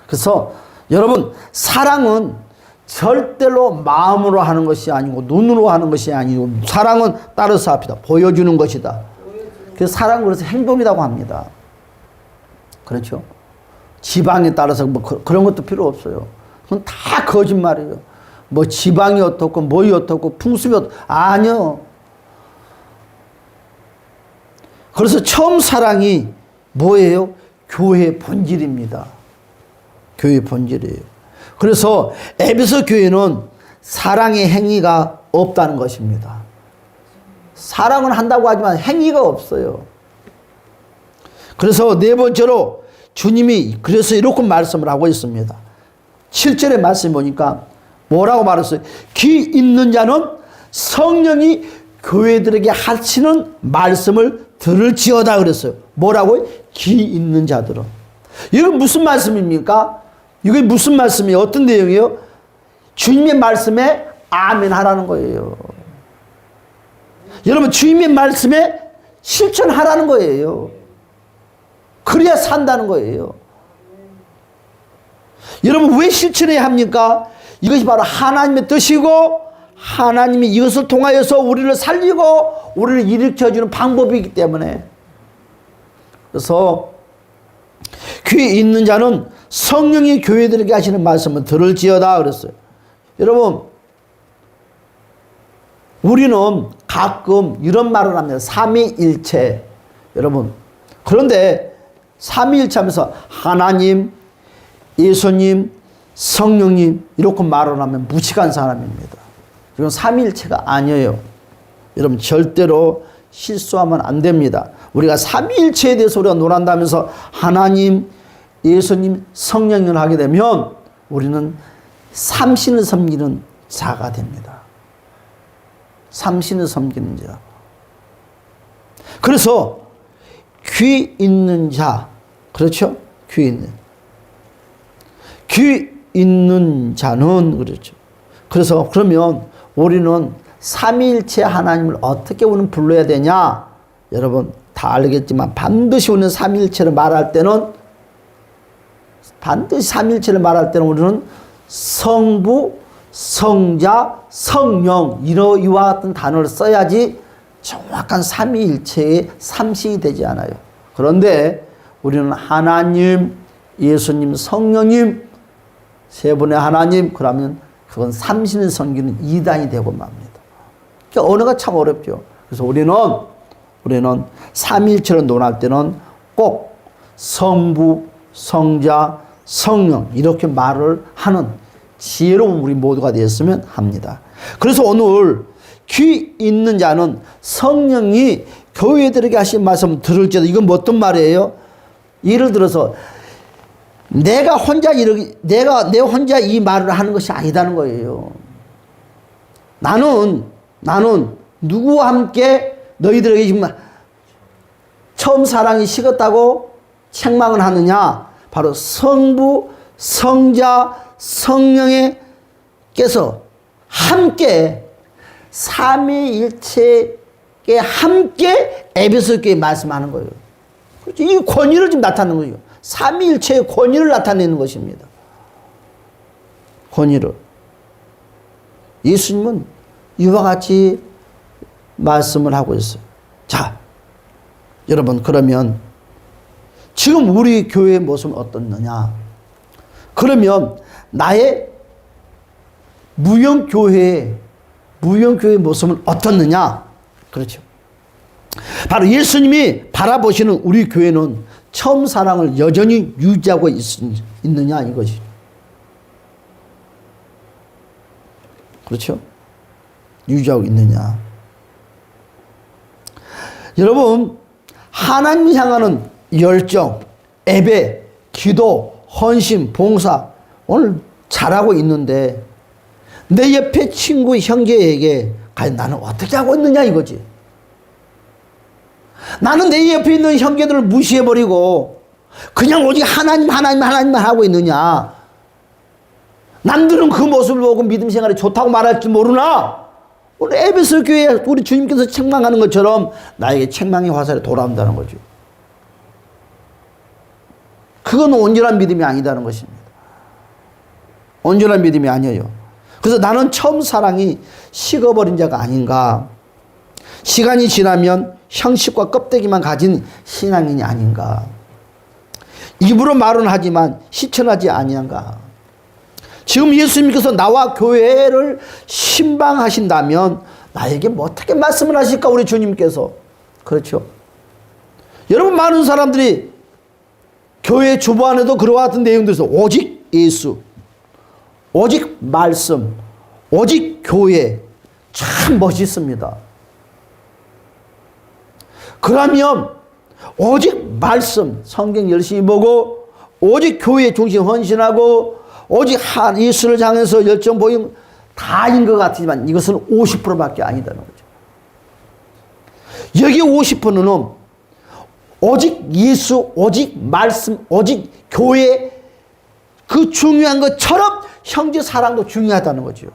그래서 여러분 사랑은 절대로 마음으로 하는 것이 아니고 눈으로 하는 것이 아니고 사랑은 따라서 합니다. 보여주는 것이다. 그래서 사랑은 그래서 행동이라고 합니다. 그렇죠? 지방에 따라서 뭐 그런 것도 필요 없어요. 그건 다 거짓말이에요. 뭐 지방이 어떻고 뭐이 어떻고 풍습이 어떻고 아니요. 그래서 처음 사랑이 뭐예요? 교회의 본질입니다. 교회의 본질이에요. 그래서 에베소 교회는 사랑의 행위가 없다는 것입니다. 사랑은 한다고 하지만 행위가 없어요. 그래서 네 번째로 주님이 그래서 이렇게 말씀을 하고 있습니다. 7절의 말씀 보니까 뭐라고 말했어요? 귀 있는 자는 성령이 교회들에게 하시는 말씀을 들을지어다 그랬어요. 뭐라고요? 귀 있는 자들은. 이건 무슨 말씀입니까? 이게 무슨 말씀이에요? 어떤 내용이에요? 주님의 말씀에 아멘 하라는 거예요. 여러분, 주님의 말씀에 실천하라는 거예요. 그래야 산다는 거예요. 여러분, 왜 실천해야 합니까? 이것이 바로 하나님의 뜻이고 하나님이 이것을 통하여서 우리를 살리고 우리를 일으켜주는 방법이기 때문에. 그래서 귀 있는 자는 성령이 교회들에게 하시는 말씀을 들을지어다 그랬어요. 여러분, 우리는 가끔 이런 말을 합니다. 삼위일체. 여러분, 그런데 삼위일체 하면서 하나님, 예수님, 성령님 이렇게 말을 하면 무식한 사람입니다. 이건 삼위일체가 아니에요. 여러분, 절대로 실수하면 안 됩니다. 우리가 삼위일체에 대해서 우리가 논한다면서 하나님, 예수님, 성령을 하게 되면 우리는 삼신을 섬기는 자가 됩니다. 삼신을 섬기는 자. 그래서 귀 있는 자, 그렇죠? 귀 있는 자는 그렇죠. 그래서 그러면 우리는 삼위일체 하나님을 어떻게 우리는 불러야 되냐? 여러분 다 알겠지만 반드시 우리는 삼위일체를 말할 때는 우리는 성부, 성자, 성령 이와 같은 단어를 써야지 정확한 삼위일체의 삼신이 되지 않아요. 그런데 우리는 하나님, 예수님, 성령님 세 분의 하나님, 그러면 그건 삼신을 섬기는 이단이 되고 맙니다. 그러니까 언어가 참 어렵죠. 그래서 우리는 삼위일체로 논할 때는 꼭 성부, 성자, 성령 이렇게 말을 하는 지혜로운 우리 모두가 되었으면 합니다. 그래서 오늘 귀 있는 자는 성령이 교회들에게 하신 말씀을 들을지어다. 이건 뭐 어떤 말이에요? 예를 들어서 내가 혼자 이 말을 하는 것이 아니다는 거예요. 나는 누구와 함께 너희들에게 지금 처음 사랑이 식었다고 책망을 하느냐? 바로 성부, 성자, 성령께서 함께 삼위일체에 함께 에베소 교회에 말씀하는 거예요. 그렇죠? 이 권위를 좀 나타내는 거예요. 삼위일체의 권위를 나타내는 것입니다. 권위를. 예수님은 이와 같이 말씀을 하고 있어요. 자, 여러분 그러면 지금 우리 교회의 모습은 어떻느냐? 그러면 나의 무형교회의 모습은 어떻느냐? 그렇죠. 바로 예수님이 바라보시는 우리 교회는 처음 사랑을 여전히 유지하고 있느냐 이것이. 그렇죠? 유지하고 있느냐. 여러분, 하나님 향하는 열정, 예배, 기도, 헌신, 봉사 오늘 잘하고 있는데 내 옆에 친구, 형제에게 과연 나는 어떻게 하고 있느냐 이거지. 나는 내 옆에 있는 형제들을 무시해버리고 그냥 오직 하나님만 하고 있느냐. 남들은 그 모습을 보고 믿음 생활이 좋다고 말할 줄 모르나 오늘 에베소 교회에 우리 주님께서 책망하는 것처럼 나에게 책망의 화살이 돌아온다는 거죠. 그건 온전한 믿음이 아니다는 것입니다. 온전한 믿음이 아니에요. 그래서 나는 처음 사랑이 식어버린 자가 아닌가. 시간이 지나면 형식과 껍데기만 가진 신앙인이 아닌가. 입으로 말은 하지만 실천하지 아니한가. 지금 예수님께서 나와 교회를 신방하신다면 나에게 뭐 어떻게 말씀을 하실까 우리 주님께서. 그렇죠. 여러분 많은 사람들이 교회 주보 안에도 그와 같은 내용들에서 오직 예수, 오직 말씀, 오직 교회 참 멋있습니다. 그러면 오직 말씀, 성경 열심히 보고 오직 교회 중심 헌신하고 오직 한 예수를 향해서 열정 보임 다인 것 같지만 이것은 50%밖에 아니다는 거죠. 여기 50%는 오직 예수, 오직 말씀, 오직 교회 그 중요한 것처럼 형제 사랑도 중요하다는 거죠.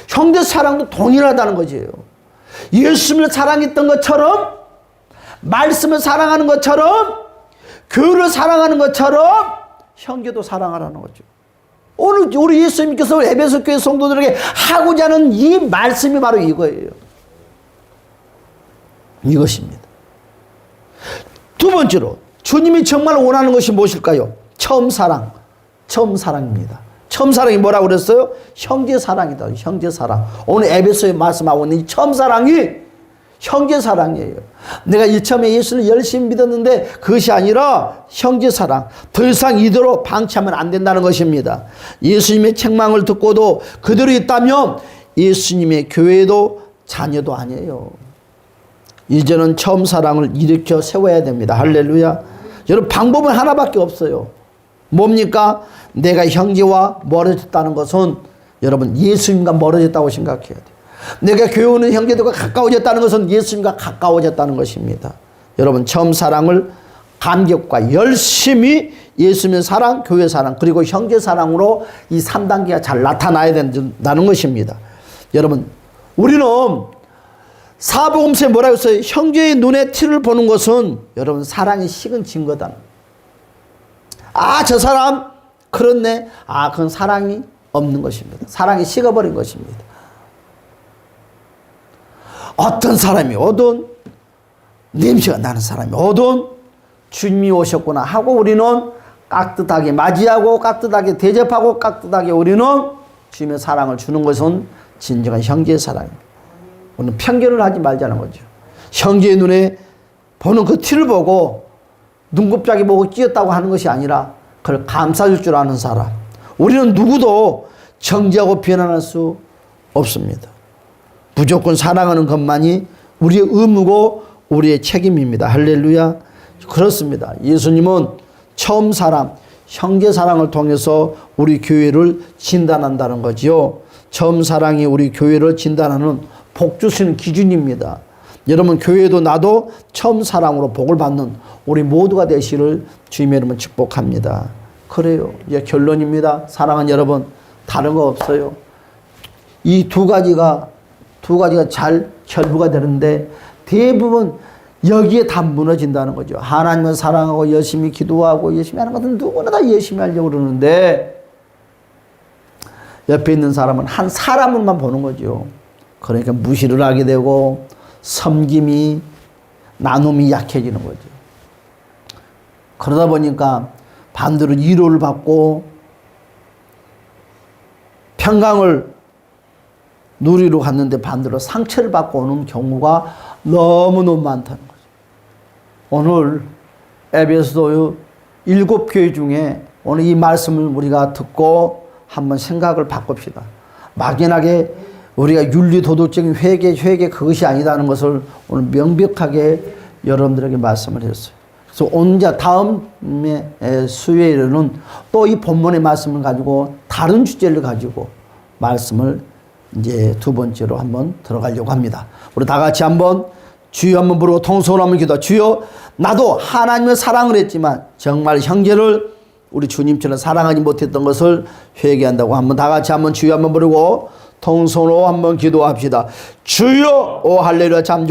형제 사랑도 동일하다는 거죠. 예수님을 사랑했던 것처럼, 말씀을 사랑하는 것처럼, 교회를 사랑하는 것처럼 형제도 사랑하라는 거죠. 오늘 우리 예수님께서 에베소 교회 성도들에게 하고자 하는 이 말씀이 바로 이거예요. 이것입니다. 두 번째로 주님이 정말 원하는 것이 무엇일까요? 처음 사랑입니다. 처음 사랑이 뭐라고 그랬어요? 형제 사랑이다. 형제 사랑. 오늘 에베소에 말씀하고 있는 이 처음 사랑이 형제 사랑이에요. 내가 이참에 예수를 열심히 믿었는데 그것이 아니라 형제 사랑. 더 이상 이대로 방치하면 안 된다는 것입니다. 예수님의 책망을 듣고도 그대로 있다면 예수님의 교회도 자녀도 아니에요. 이제는 처음 사랑을 일으켜 세워야 됩니다. 할렐루야. 여러분 방법은 하나밖에 없어요. 뭡니까? 내가 형제와 멀어졌다는 것은 여러분 예수님과 멀어졌다고 생각해야 돼요. 내가 교회 오는 형제들과 가까워졌다는 것은 예수님과 가까워졌다는 것입니다. 여러분 처음 사랑을 감격과 열심히 예수님의 사랑, 교회 사랑 그리고 형제 사랑으로 이 3단계가 잘 나타나야 된다는 것입니다. 여러분 우리는 사복음서에 뭐라고 했어요? 형제의 눈에 티를 보는 것은 여러분 사랑이 식은 증거다. 아, 저 사람 그렇네. 아, 그건 사랑이 없는 것입니다. 사랑이 식어버린 것입니다. 어떤 사람이 오든 냄새가 나는 사람이 오든 주님이 오셨구나 하고 우리는 깍듯하게 맞이하고 깍듯하게 대접하고 깍듯하게 우리는 주님의 사랑을 주는 것은 진정한 형제의 사랑입니다. 우리는 편견을 하지 말자는 거죠. 형제의 눈에 보는 그 티를 보고 눈곱자기 보고 찢었다고 하는 것이 아니라 그걸 감싸줄 줄 아는 사람. 우리는 누구도 정죄하고 비난할 수 없습니다. 무조건 사랑하는 것만이 우리의 의무고 우리의 책임입니다. 할렐루야. 그렇습니다. 예수님은 처음 사랑, 형제 사랑을 통해서 우리 교회를 진단한다는 거지요. 처음 사랑이 우리 교회를 진단하는 복 주시는 기준입니다. 여러분 교회도 나도 처음 사랑으로 복을 받는 우리 모두가 되시를 주님의 이름으로 축복합니다. 그래요. 이제 결론입니다. 사랑은 여러분 다른 거 없어요. 이 두 가지가 잘 결부가 되는데 대부분 여기에 다 무너진다는 거죠. 하나님을 사랑하고 열심히 기도하고 열심히 하는 것은 누구나 다 열심히 하려고 그러는데 옆에 있는 사람은 한 사람을만 보는 거죠. 그러니까 무시를 하게 되고 섬김이 나눔이 약해지는 거죠. 그러다 보니까 반대로 위로를 받고 평강을 누리러 갔는데 반대로 상처를 받고 오는 경우가 너무너무 많다는 거죠. 오늘 에베소 7교회 중에 오늘 이 말씀을 우리가 듣고 한번 생각을 바꿉시다. 막연하게 우리가 윤리도덕적인 회개 그것이 아니다는 것을 오늘 명백하게 여러분들에게 말씀을 했어요. 그래서 오늘 다음에 수요일에는 또 이 본문의 말씀을 가지고 다른 주제를 가지고 말씀을 이제 두 번째로 한번 들어가려고 합니다. 우리 다 같이 한번 주여 한번 부르고 통성으로 한번 기도하. 주여 나도 하나님을 사랑을 했지만 정말 형제를 우리 주님처럼 사랑하지 못했던 것을 회개한다고 한번 다 같이 한번 주여 한번 부르고 통성으로 한번 기도합시다. 주여 오 할렐루야 참 좋